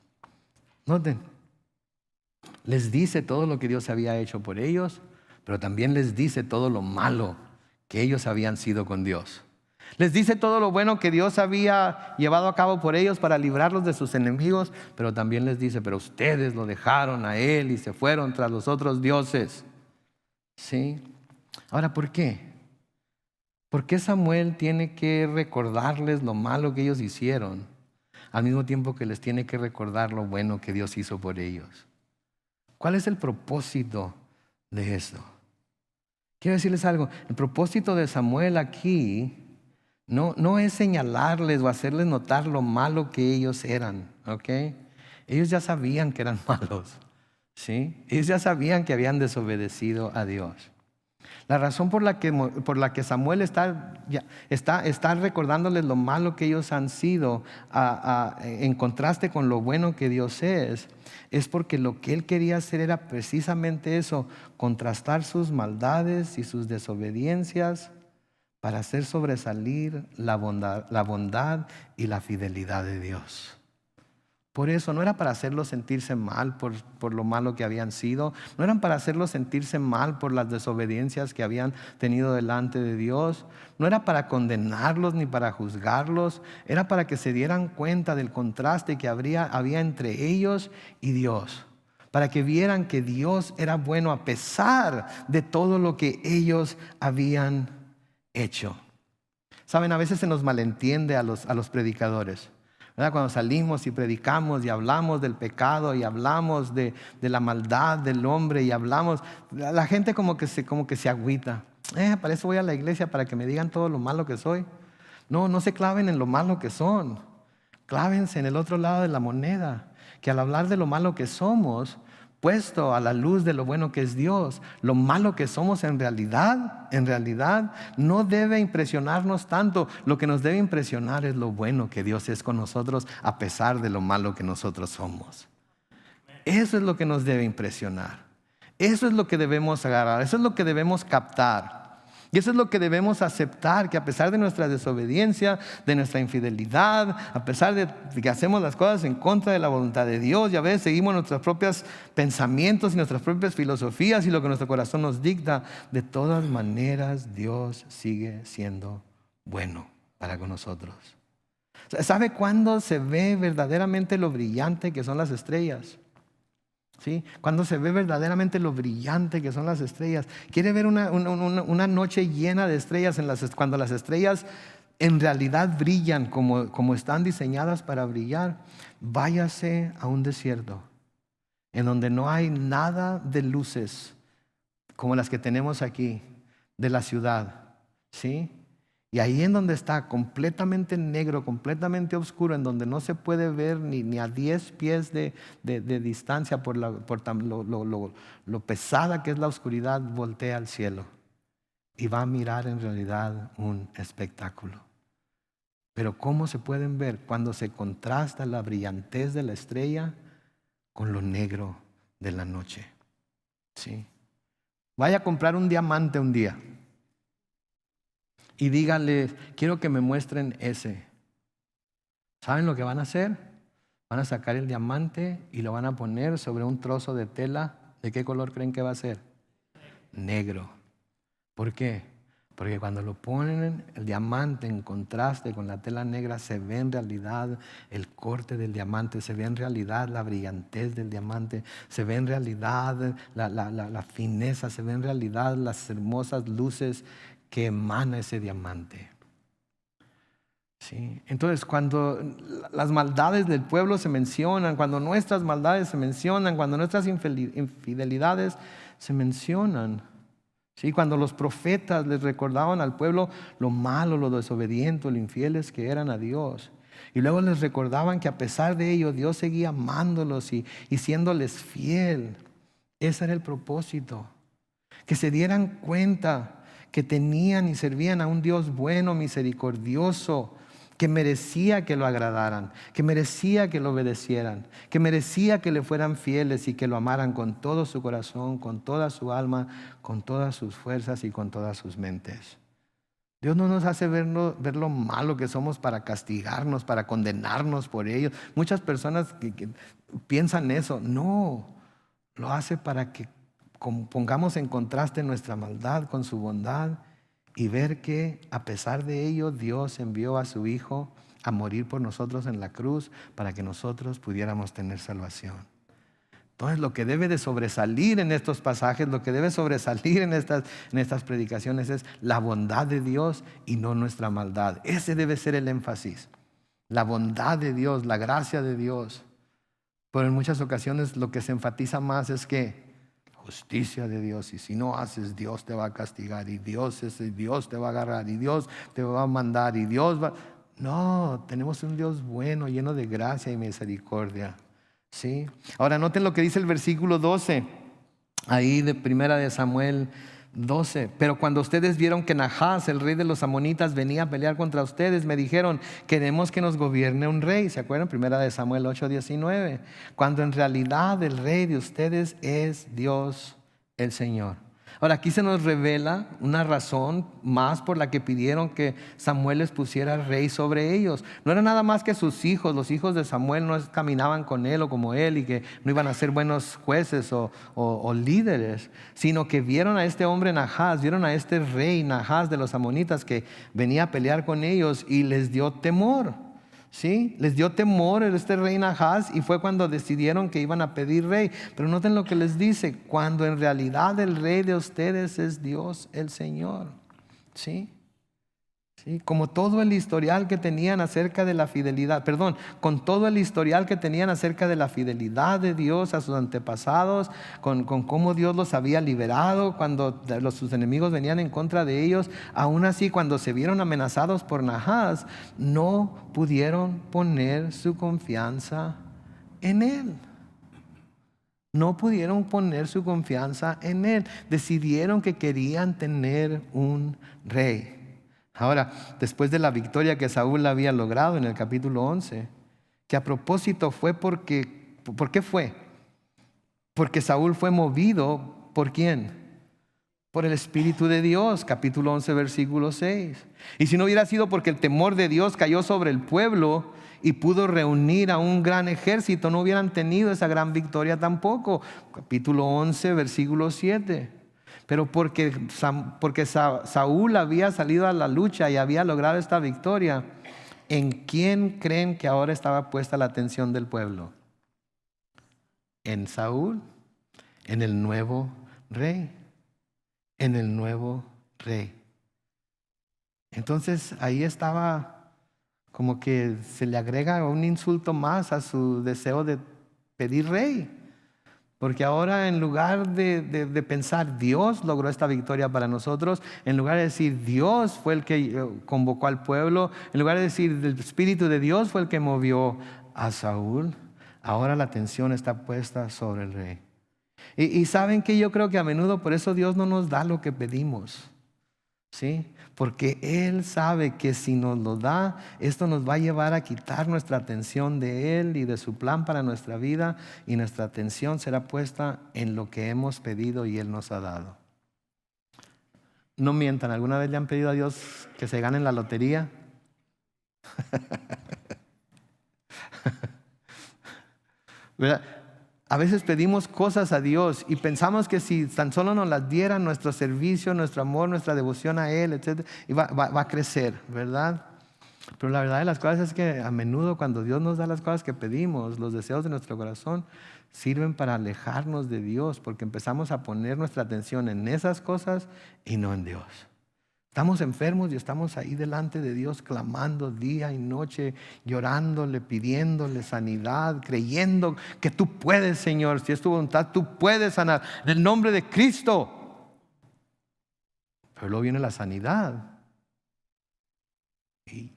Noten, les dice todo lo que Dios había hecho por ellos, pero también les dice todo lo malo que ellos habían sido con Dios. Les dice todo lo bueno que Dios había llevado a cabo por ellos para librarlos de sus enemigos, pero también les dice, pero ustedes lo dejaron a Él y se fueron tras los otros dioses. ¿Sí? Ahora, ¿por qué? ¿Por qué Samuel tiene que recordarles lo malo que ellos hicieron, al mismo tiempo que les tiene que recordar lo bueno que Dios hizo por ellos? ¿Cuál es el propósito de esto? Quiero decirles algo, el propósito de Samuel aquí no es señalarles o hacerles notar lo malo que ellos eran, ¿ok? Ellos ya sabían que eran malos, ¿sí? Ellos ya sabían que habían desobedecido a Dios. La razón por la que Samuel está recordándoles lo malo que ellos han sido en contraste con lo bueno que Dios es porque lo que él quería hacer era precisamente eso, contrastar sus maldades y sus desobediencias para hacer sobresalir la bondad y la fidelidad de Dios. Por eso no era para hacerlos sentirse mal por lo malo que habían sido, no eran para hacerlos sentirse mal por las desobediencias que habían tenido delante de Dios, no era para condenarlos ni para juzgarlos, era para que se dieran cuenta del contraste que había entre ellos y Dios, para que vieran que Dios era bueno a pesar de todo lo que ellos habían hecho. Saben, a veces se nos malentiende a los predicadores, ¿verdad? Cuando salimos y predicamos y hablamos del pecado y hablamos de la maldad del hombre y hablamos, la gente como que se agüita. Para eso voy a la iglesia, para que me digan todo lo malo que soy. No se claven en lo malo que son, clávense en el otro lado de la moneda, que al hablar de lo malo que somos, puesto a la luz de lo bueno que es Dios, lo malo que somos en realidad no debe impresionarnos tanto. Lo que nos debe impresionar es lo bueno que Dios es con nosotros a pesar de lo malo que nosotros somos. Eso es lo que nos debe impresionar. Eso es lo que debemos agarrar, eso es lo que debemos captar. Y eso es lo que debemos aceptar, que a pesar de nuestra desobediencia, de nuestra infidelidad, a pesar de que hacemos las cosas en contra de la voluntad de Dios, y a veces seguimos nuestros propios pensamientos y nuestras propias filosofías y lo que nuestro corazón nos dicta, de todas maneras Dios sigue siendo bueno para con nosotros. ¿Sabe cuándo se ve verdaderamente lo brillante que son las estrellas? ¿Sí? Cuando se ve verdaderamente lo brillante que son las estrellas. ¿Quiere ver una noche llena de estrellas cuando las estrellas en realidad brillan como están diseñadas para brillar? Váyase a un desierto en donde no hay nada de luces como las que tenemos aquí de la ciudad, ¿sí? Y ahí en donde está completamente negro, completamente oscuro, en donde no se puede ver ni a 10 pies de distancia por lo pesada que es la oscuridad, voltea al cielo y va a mirar en realidad un espectáculo. Pero ¿cómo se pueden ver? Cuando se contrasta la brillantez de la estrella con lo negro de la noche. ¿Sí? Vaya a comprar un diamante un día y díganle, quiero que me muestren ese. ¿Saben lo que van a hacer? Van a sacar el diamante y lo van a poner sobre un trozo de tela. ¿De qué color creen que va a ser? Negro. ¿Por qué? Porque cuando lo ponen el diamante en contraste con la tela negra, se ve en realidad el corte del diamante, se ve en realidad la brillantez del diamante, se ve en realidad la fineza, se ve en realidad las hermosas luces que emana ese diamante. ¿Sí? Entonces, cuando las maldades del pueblo se mencionan, cuando nuestras maldades se mencionan, cuando nuestras infidelidades se mencionan, ¿sí? Cuando los profetas les recordaban al pueblo lo malo, lo desobediente, lo infieles que eran a Dios, y luego les recordaban que a pesar de ello Dios seguía amándolos y siéndoles fiel, ese era el propósito, que se dieran cuenta que tenían y servían a un Dios bueno, misericordioso, que merecía que lo agradaran, que merecía que lo obedecieran, que merecía que le fueran fieles y que lo amaran con todo su corazón, con toda su alma, con todas sus fuerzas y con todas sus mentes. Dios no nos hace ver lo malo que somos para castigarnos, para condenarnos por ello. Muchas personas que piensan eso. No, lo hace para que pongamos en contraste nuestra maldad con su bondad y ver que a pesar de ello Dios envió a su Hijo a morir por nosotros en la cruz para que nosotros pudiéramos tener salvación. Entonces lo que debe de sobresalir en estos pasajes, lo que debe sobresalir en estas predicaciones es la bondad de Dios y no nuestra maldad. Ese debe ser el énfasis. La bondad de Dios, la gracia de Dios. Pero en muchas ocasiones lo que se enfatiza más es que justicia de Dios, y si no haces, Dios te va a castigar, y Dios te va a agarrar, y Dios te va a mandar, y Dios va... No, tenemos un Dios bueno, lleno de gracia y misericordia. ¿Sí? Ahora noten lo que dice el versículo 12, ahí de primera de Samuel 12. Pero cuando ustedes vieron que Nahás, el rey de los amonitas, venía a pelear contra ustedes, me dijeron: queremos que nos gobierne un rey. ¿Se acuerdan? Primera de Samuel 8:19. Cuando en realidad el rey de ustedes es Dios el Señor. Ahora, aquí se nos revela una razón más por la que pidieron que Samuel les pusiera rey sobre ellos. No era nada más que sus hijos, los hijos de Samuel no caminaban con él o como él, y que no iban a ser buenos jueces o líderes, sino que vieron a este hombre Nahás, vieron a este rey Nahás de los amonitas que venía a pelear con ellos, y les dio temor. ¿Sí? Les dio temor este rey Nahás, y fue cuando decidieron que iban a pedir rey. Pero noten lo que les dice: cuando en realidad el rey de ustedes es Dios el Señor. ¿Sí? ¿Sí? Como todo el historial que tenían acerca de la fidelidad, con todo el historial que tenían acerca de la fidelidad de Dios a sus antepasados, con cómo Dios los había liberado cuando sus enemigos venían en contra de ellos, aún así cuando se vieron amenazados por Nahás, no pudieron poner su confianza en él. No pudieron poner su confianza en él. Decidieron que querían tener un rey. Ahora, después de la victoria que Saúl había logrado en el capítulo 11, que a propósito fue ¿por qué fue? Porque Saúl fue movido, ¿por quién? Por el Espíritu de Dios, capítulo 11, versículo 6. Y si no hubiera sido porque el temor de Dios cayó sobre el pueblo y pudo reunir a un gran ejército, no hubieran tenido esa gran victoria tampoco. Capítulo 11, versículo 7. Pero porque Saúl había salido a la lucha y había logrado esta victoria, ¿en quién creen que ahora estaba puesta la atención del pueblo? En Saúl, en el nuevo rey. En el nuevo rey. Entonces ahí estaba como que se le agrega un insulto más a su deseo de pedir rey. Porque ahora, en lugar de pensar Dios logró esta victoria para nosotros, en lugar de decir Dios fue el que convocó al pueblo, en lugar de decir el Espíritu de Dios fue el que movió a Saúl, ahora la atención está puesta sobre el rey. Y saben que yo creo que a menudo por eso Dios no nos da lo que pedimos. ¿Sí? Porque Él sabe que si nos lo da, esto nos va a llevar a quitar nuestra atención de Él y de su plan para nuestra vida, y nuestra atención será puesta en lo que hemos pedido y Él nos ha dado. No mientan, ¿alguna vez le han pedido a Dios que se gane la lotería? ¿Verdad? A veces pedimos cosas a Dios y pensamos que si tan solo nos las diera, nuestro servicio, nuestro amor, nuestra devoción a Él, etc., va a crecer, ¿verdad? Pero la verdad de las cosas es que a menudo cuando Dios nos da las cosas que pedimos, los deseos de nuestro corazón sirven para alejarnos de Dios, porque empezamos a poner nuestra atención en esas cosas y no en Dios. Estamos enfermos y estamos ahí delante de Dios clamando día y noche, llorándole, pidiéndole sanidad, creyendo que tú puedes, Señor, si es tu voluntad, tú puedes sanar en el nombre de Cristo. Pero luego viene la sanidad y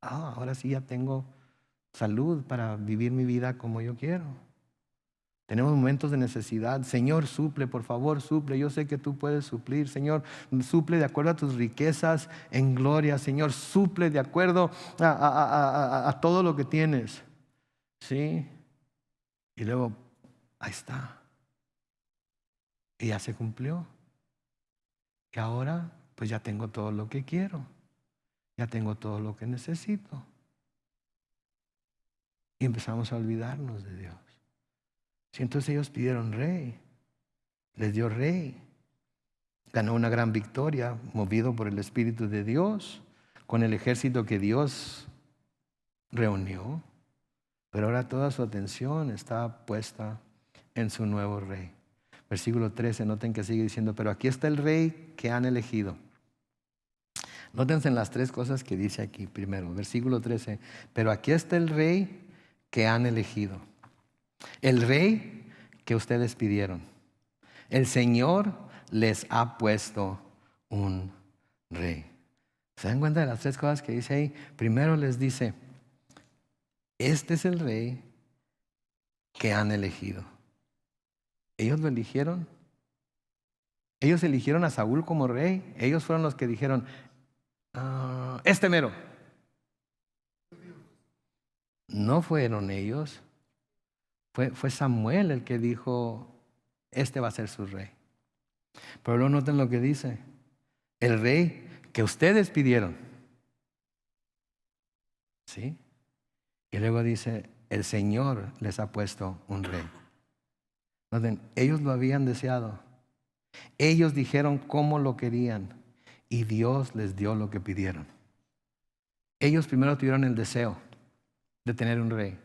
ahora sí ya tengo salud para vivir mi vida como yo quiero. Tenemos momentos de necesidad. Señor, suple, por favor, suple. Yo sé que tú puedes suplir. Señor, suple de acuerdo a tus riquezas en gloria. Señor, suple de acuerdo a todo lo que tienes. ¿Sí? Y luego, ahí está. Y ya se cumplió. Y ahora, pues ya tengo todo lo que quiero. Ya tengo todo lo que necesito. Y empezamos a olvidarnos de Dios. Si entonces ellos pidieron rey, les dio rey, ganó una gran victoria, movido por el Espíritu de Dios, con el ejército que Dios reunió, pero ahora toda su atención está puesta en su nuevo rey. Versículo 13, noten que sigue diciendo, pero aquí está el rey que han elegido. Nótense en las tres cosas que dice aquí primero, versículo 13, pero aquí está el rey que han elegido. El rey que ustedes pidieron. el Señor les ha puesto un rey. ¿Se dan cuenta de las tres cosas que dice ahí? Primero les dice, este es el rey que han elegido. Ellos lo eligieron. Ellos eligieron a Saúl como rey. Ellos fueron los que dijeron, este mero. No fueron ellos. Fue Samuel el que dijo, este va a ser su rey. Pero luego noten lo que dice, el rey que ustedes pidieron. ¿Sí? Y luego dice, el Señor les ha puesto un rey. Noten, ellos lo habían deseado. Ellos dijeron cómo lo querían y Dios les dio lo que pidieron. Ellos primero tuvieron el deseo de tener un rey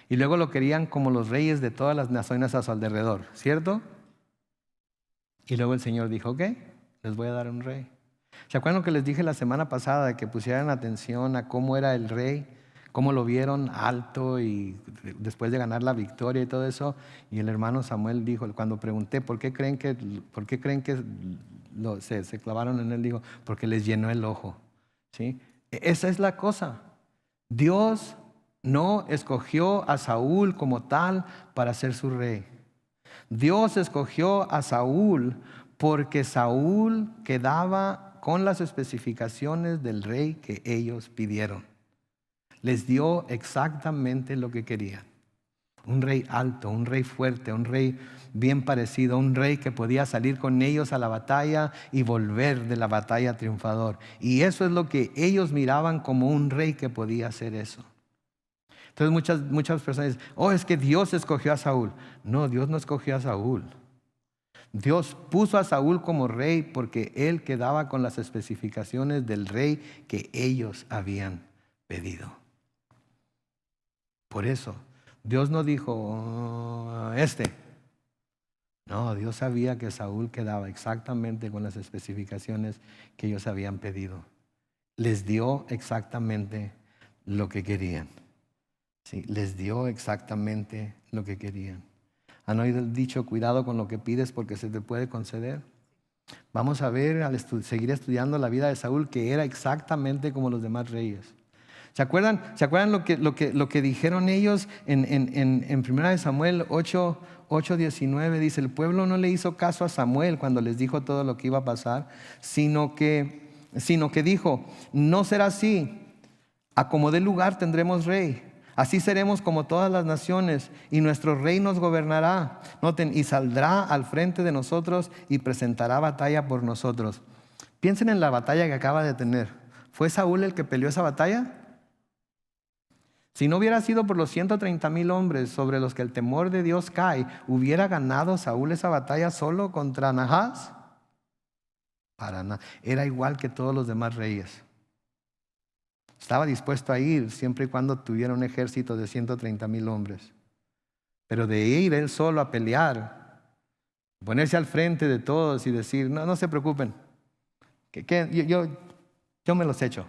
y luego lo querían como los reyes de todas las naciones a su alrededor, ¿cierto? Y luego el Señor dijo, ok, les voy a dar un rey. ¿Se acuerdan lo que les dije la semana pasada? De que pusieran atención a cómo era el rey, cómo lo vieron alto y después de ganar la victoria y todo eso. Y el hermano Samuel dijo, cuando pregunté ¿por qué creen que se clavaron en él? Dijo, porque les llenó el ojo. ¿Sí? Esa es la cosa. Dios no escogió a Saúl como tal para ser su rey. Dios escogió a Saúl porque Saúl quedaba con las especificaciones del rey que ellos pidieron. Les dio exactamente lo que querían. Un rey alto, un rey fuerte, un rey bien parecido, un rey que podía salir con ellos a la batalla y volver de la batalla triunfador. Y eso es lo que ellos miraban como un rey que podía hacer eso. Entonces muchas personas dicen, es que Dios escogió a Saúl. No, Dios no escogió a Saúl. Dios puso a Saúl como rey porque él quedaba con las especificaciones del rey que ellos habían pedido. Por eso, Dios no dijo, No, Dios sabía que Saúl quedaba exactamente con las especificaciones que ellos habían pedido. Les dio exactamente lo que querían. Sí, les dio exactamente lo que querían. ¿Han oído el dicho, cuidado con lo que pides porque se te puede conceder? Vamos a ver, seguir estudiando la vida de Saúl, que era exactamente como los demás reyes. ¿Se acuerdan lo que dijeron ellos en 1 Samuel 8:19? Dice, el pueblo no le hizo caso a Samuel cuando les dijo todo lo que iba a pasar, sino que dijo, no será así, a como dé lugar tendremos rey. Así seremos como todas las naciones y nuestro rey nos gobernará. Noten, y saldrá al frente de nosotros y presentará batalla por nosotros. Piensen en la batalla que acaba de tener. ¿Fue Saúl el que peleó esa batalla? Si no hubiera sido por los 130,000 hombres sobre los que el temor de Dios cae, ¿hubiera ganado Saúl esa batalla solo contra Nahas? Para nada. Era igual que todos los demás reyes. Estaba dispuesto a ir siempre y cuando tuviera un ejército de 130,000 hombres. Pero de ir él solo a pelear, ponerse al frente de todos y decir, no se preocupen, yo me los echo.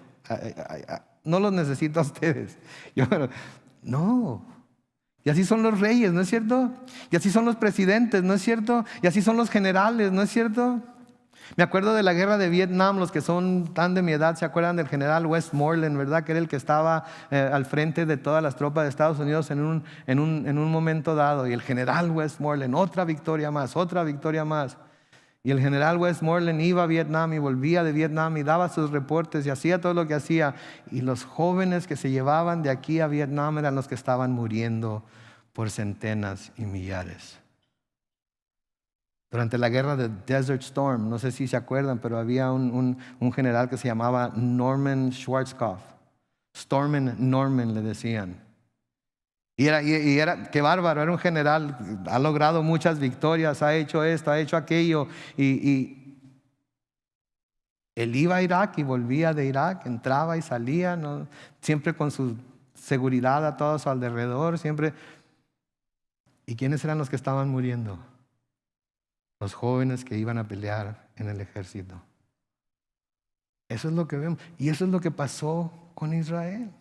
No los necesito a ustedes. No. Y así son los reyes, ¿no es cierto? Y así son los presidentes, ¿no es cierto? Y así son los generales, ¿no es cierto? Me acuerdo de la guerra de Vietnam, los que son tan de mi edad se acuerdan del general Westmoreland, ¿verdad? Que era el que estaba al frente de todas las tropas de Estados Unidos en un momento dado. Y el general Westmoreland, otra victoria más. Y el general Westmoreland iba a Vietnam y volvía de Vietnam y daba sus reportes y hacía todo lo que hacía. Y los jóvenes que se llevaban de aquí a Vietnam eran los que estaban muriendo por centenas y millares. Durante la guerra de Desert Storm, no sé si se acuerdan, pero había un general que se llamaba Norman Schwarzkopf. Stormin' Norman le decían. Y era, qué bárbaro, era un general, ha logrado muchas victorias, ha hecho esto, ha hecho aquello. Y él iba a Irak y volvía de Irak, entraba y salía, ¿no? Siempre con su seguridad a todo su alrededor, siempre. ¿Y quiénes eran los que estaban muriendo? Los jóvenes que iban a pelear en el ejército. Eso es lo que vemos. Y eso es lo que pasó con Israel.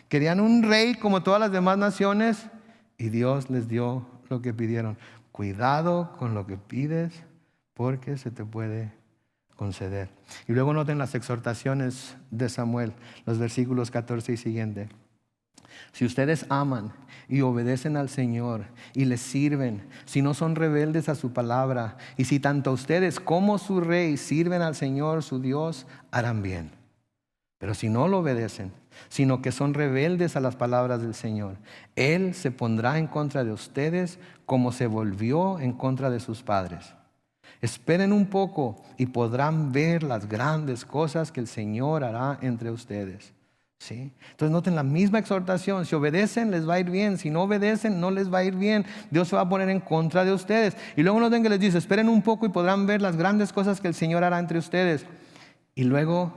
Querían un rey como todas las demás naciones y Dios les dio lo que pidieron. Cuidado con lo que pides porque se te puede conceder. Y luego noten las exhortaciones de Samuel, los versículos 14 y siguiente. Si ustedes aman y obedecen al Señor y les sirven, si no son rebeldes a su palabra, y si tanto ustedes como su rey sirven al Señor su Dios, harán bien. Pero si no lo obedecen, sino que son rebeldes a las palabras del Señor, Él se pondrá en contra de ustedes como se volvió en contra de sus padres. Esperen un poco y podrán ver las grandes cosas que el Señor hará entre ustedes. ¿Sí? Entonces noten la misma exhortación. Si obedecen les va a ir bien, si no obedecen no les va a ir bien. Dios se va a poner en contra de ustedes. Y luego noten que les dice, esperen un poco y podrán ver las grandes cosas que el Señor hará entre ustedes. Y luego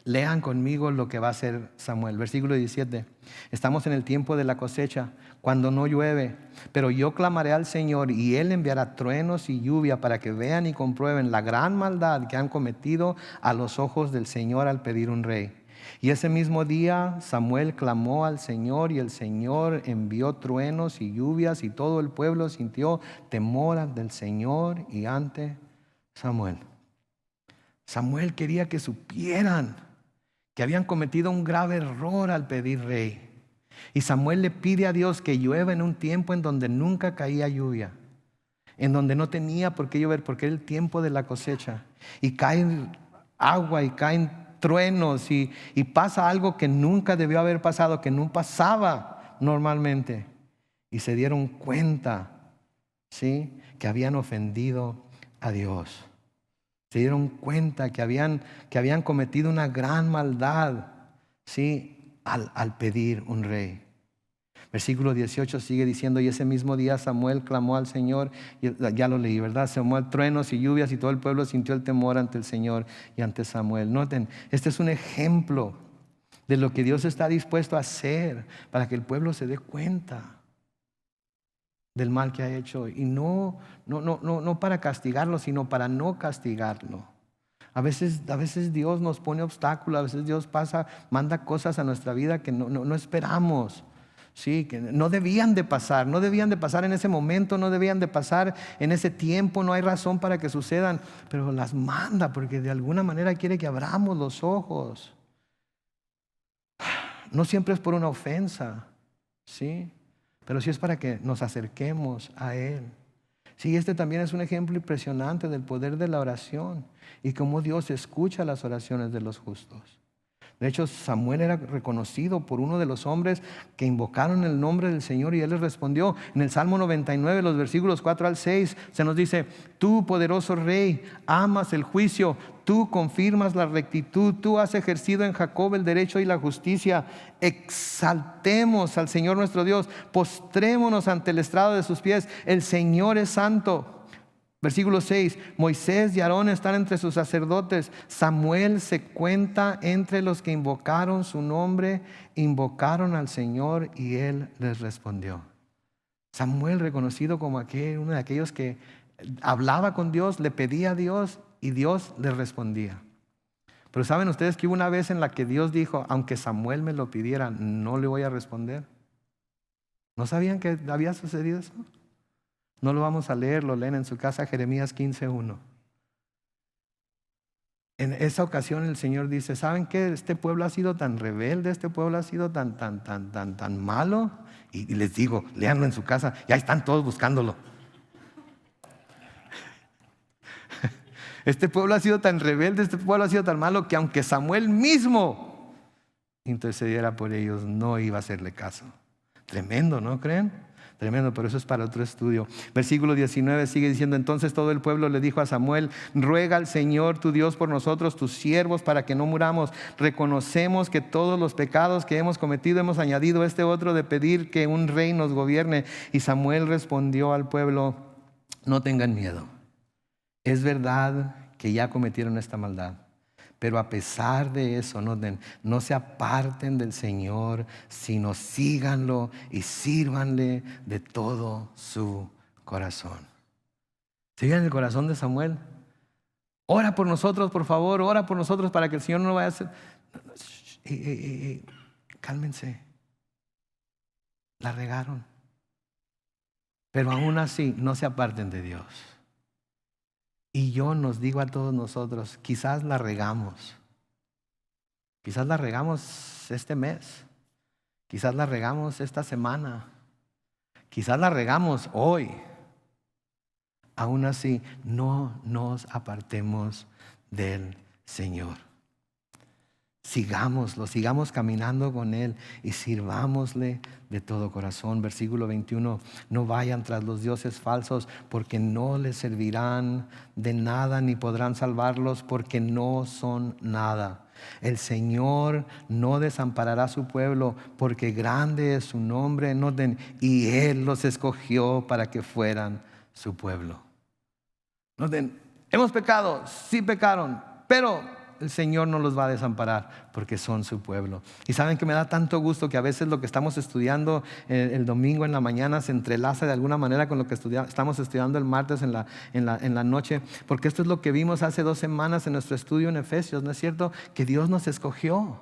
lean conmigo lo que va a hacer Samuel. Versículo 17. Estamos en el tiempo de la cosecha, cuando no llueve, pero yo clamaré al Señor y Él enviará truenos y lluvia para que vean y comprueben la gran maldad que han cometido a los ojos del Señor al pedir un rey. Y ese mismo día Samuel clamó al Señor y el Señor envió truenos y lluvias y todo el pueblo sintió temor ante el Señor y ante Samuel. Samuel quería que supieran que habían cometido un grave error al pedir rey. Y Samuel le pide a Dios que llueva en un tiempo en donde nunca caía lluvia, en donde no tenía por qué llover, porque era el tiempo de la cosecha. Y cae agua y caen truenos y pasa algo que nunca debió haber pasado, que no pasaba normalmente. Y se dieron cuenta, ¿sí?, que habían ofendido a Dios. Se dieron cuenta que habían cometido una gran maldad, ¿sí?, al pedir un rey. Versículo 18 sigue diciendo, y ese mismo día Samuel clamó al Señor, y ya lo leí, ¿verdad? Samuel, truenos y lluvias, y todo el pueblo sintió el temor ante el Señor y ante Samuel. Noten, este es un ejemplo de lo que Dios está dispuesto a hacer para que el pueblo se dé cuenta del mal que ha hecho, y no para castigarlo, sino para no castigarlo. A veces Dios nos pone obstáculos, a veces Dios manda cosas a nuestra vida que no esperamos. Sí, que no debían de pasar en ese momento, no debían de pasar en ese tiempo, no hay razón para que sucedan, pero las manda porque de alguna manera quiere que abramos los ojos. No siempre es por una ofensa, ¿sí?, pero sí es para que nos acerquemos a Él. Sí, este también es un ejemplo impresionante del poder de la oración y cómo Dios escucha las oraciones de los justos. De hecho, Samuel era reconocido por uno de los hombres que invocaron el nombre del Señor y Él les respondió. En el Salmo 99, los versículos 4 al 6, se nos dice, tú, poderoso Rey, amas el juicio, tú confirmas la rectitud, tú has ejercido en Jacob el derecho y la justicia. Exaltemos al Señor nuestro Dios, postrémonos ante el estrado de sus pies, el Señor es santo. Versículo 6, Moisés y Aarón están entre sus sacerdotes. Samuel se cuenta entre los que invocaron su nombre, invocaron al Señor y Él les respondió. Samuel, reconocido como uno de aquellos que hablaba con Dios, le pedía a Dios y Dios le respondía. Pero ¿saben ustedes que hubo una vez en la que Dios dijo, aunque Samuel me lo pidiera, no le voy a responder? ¿No sabían que había sucedido eso? No lo vamos a leer, lo leen en su casa, Jeremías 15:1. En esa ocasión el Señor dice, ¿saben qué? Este pueblo ha sido tan rebelde, este pueblo ha sido tan malo. Y les digo, léanlo en su casa, ya están todos buscándolo. Este pueblo ha sido tan rebelde, este pueblo ha sido tan malo, que aunque Samuel mismo intercediera por ellos, no iba a hacerle caso. Tremendo, ¿no creen? Tremendo, pero eso es para otro estudio. Versículo 19 sigue diciendo, entonces todo el pueblo le dijo a Samuel, ruega al Señor tu Dios por nosotros, tus siervos, para que no muramos. Reconocemos que todos los pecados que hemos cometido hemos añadido este otro de pedir que un rey nos gobierne. Y Samuel respondió al pueblo, no tengan miedo. Es verdad que ya cometieron esta maldad, pero a pesar de eso, no se aparten del Señor, sino síganlo y sírvanle de todo su corazón. Sigan el corazón de Samuel. Ora por nosotros, por favor, ora por nosotros para que el Señor no vaya a hacer. Cálmense. La regaron. Pero aún así, no se aparten de Dios. Y yo nos digo a todos nosotros, quizás la regamos. Quizás la regamos este mes. Quizás la regamos esta semana. Quizás la regamos hoy. Aún así, no nos apartemos del Señor. Sigámoslo, sigamos caminando con Él y sirvámosle de todo corazón. Versículo 21, no vayan tras los dioses falsos porque no les servirán de nada ni podrán salvarlos porque no son nada. El Señor no desamparará a su pueblo porque grande es su nombre. Noten, y Él los escogió para que fueran su pueblo. Noten, hemos pecado, sí pecaron, pero el Señor no los va a desamparar porque son su pueblo. Y saben que me da tanto gusto que a veces lo que estamos estudiando el domingo en la mañana se entrelaza de alguna manera con lo que estamos estudiando el martes en la noche, porque esto es lo que vimos hace 2 semanas en nuestro estudio en Efesios, ¿no es cierto? Que Dios nos escogió.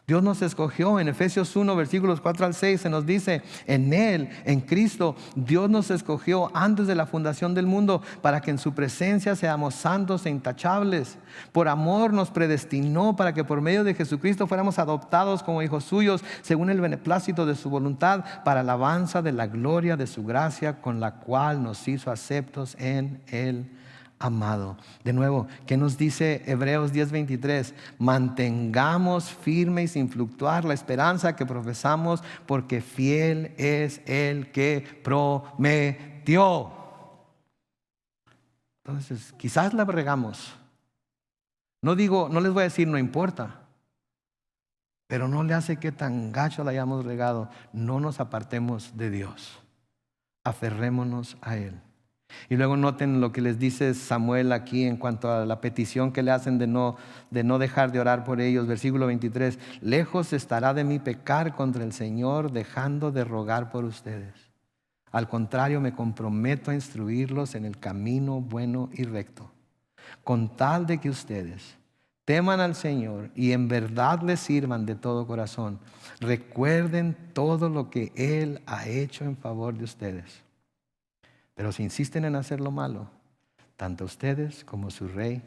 Dios nos escogió. En Efesios 1, versículos 4 al 6 se nos dice, en Él, en Cristo, Dios nos escogió antes de la fundación del mundo para que en su presencia seamos santos e intachables. Por amor nos predestinó para que por medio de Jesucristo fuéramos adoptados como hijos suyos según el beneplácito de su voluntad, para alabanza de la gloria de su gracia con la cual nos hizo aceptos en Él. Amado. De nuevo, ¿qué nos dice Hebreos 10:23? Mantengamos firme y sin fluctuar la esperanza que profesamos, porque fiel es el que prometió. Entonces, quizás la regamos. No les voy a decir no importa, pero no le hace que tan gacho la hayamos regado. No nos apartemos de Dios. Aferrémonos a Él. Y luego noten lo que les dice Samuel aquí en cuanto a la petición que le hacen de no dejar de orar por ellos. Versículo 23, lejos estará de mí pecar contra el Señor, dejando de rogar por ustedes. Al contrario, me comprometo a instruirlos en el camino bueno y recto, con tal de que ustedes teman al Señor y en verdad le sirvan de todo corazón. Recuerden todo lo que Él ha hecho en favor de ustedes. Pero si insisten en hacer lo malo, tanto ustedes como su rey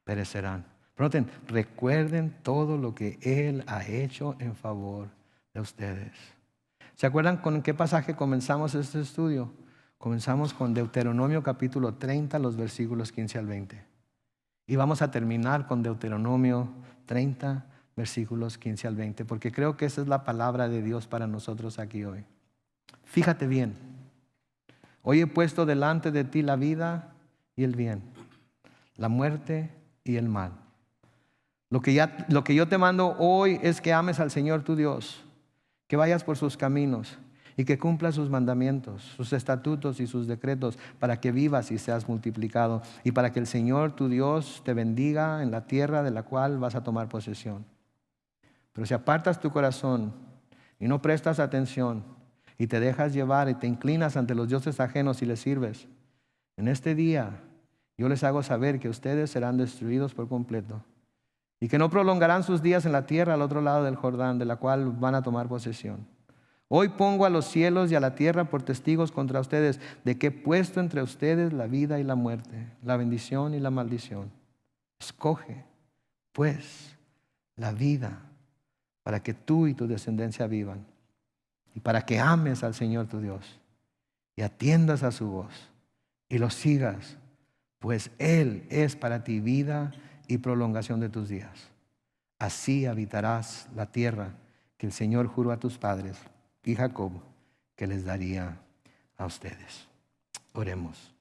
perecerán. Pero noten, recuerden todo lo que Él ha hecho en favor de ustedes. ¿Se acuerdan con qué pasaje comenzamos este estudio? Comenzamos con Deuteronomio capítulo 30, los versículos 15 al 20. Y vamos a terminar con Deuteronomio 30, versículos 15 al 20, porque creo que esa es la palabra de Dios para nosotros aquí hoy. Fíjate bien. Hoy he puesto delante de ti la vida y el bien, la muerte y el mal. Lo que yo te mando hoy es que ames al Señor tu Dios, que vayas por sus caminos y que cumplas sus mandamientos, sus estatutos y sus decretos, para que vivas y seas multiplicado, y para que el Señor tu Dios te bendiga en la tierra de la cual vas a tomar posesión. Pero si apartas tu corazón y no prestas atención, y te dejas llevar y te inclinas ante los dioses ajenos y les sirves, en este día yo les hago saber que ustedes serán destruidos por completo y que no prolongarán sus días en la tierra al otro lado del Jordán, de la cual van a tomar posesión. Hoy pongo a los cielos y a la tierra por testigos contra ustedes de que he puesto entre ustedes la vida y la muerte, la bendición y la maldición. Escoge, pues, la vida para que tú y tu descendencia vivan, y para que ames al Señor tu Dios y atiendas a su voz y lo sigas, pues Él es para ti vida y prolongación de tus días. Así habitarás la tierra que el Señor juró a tus padres y Jacob que les daría a ustedes. Oremos.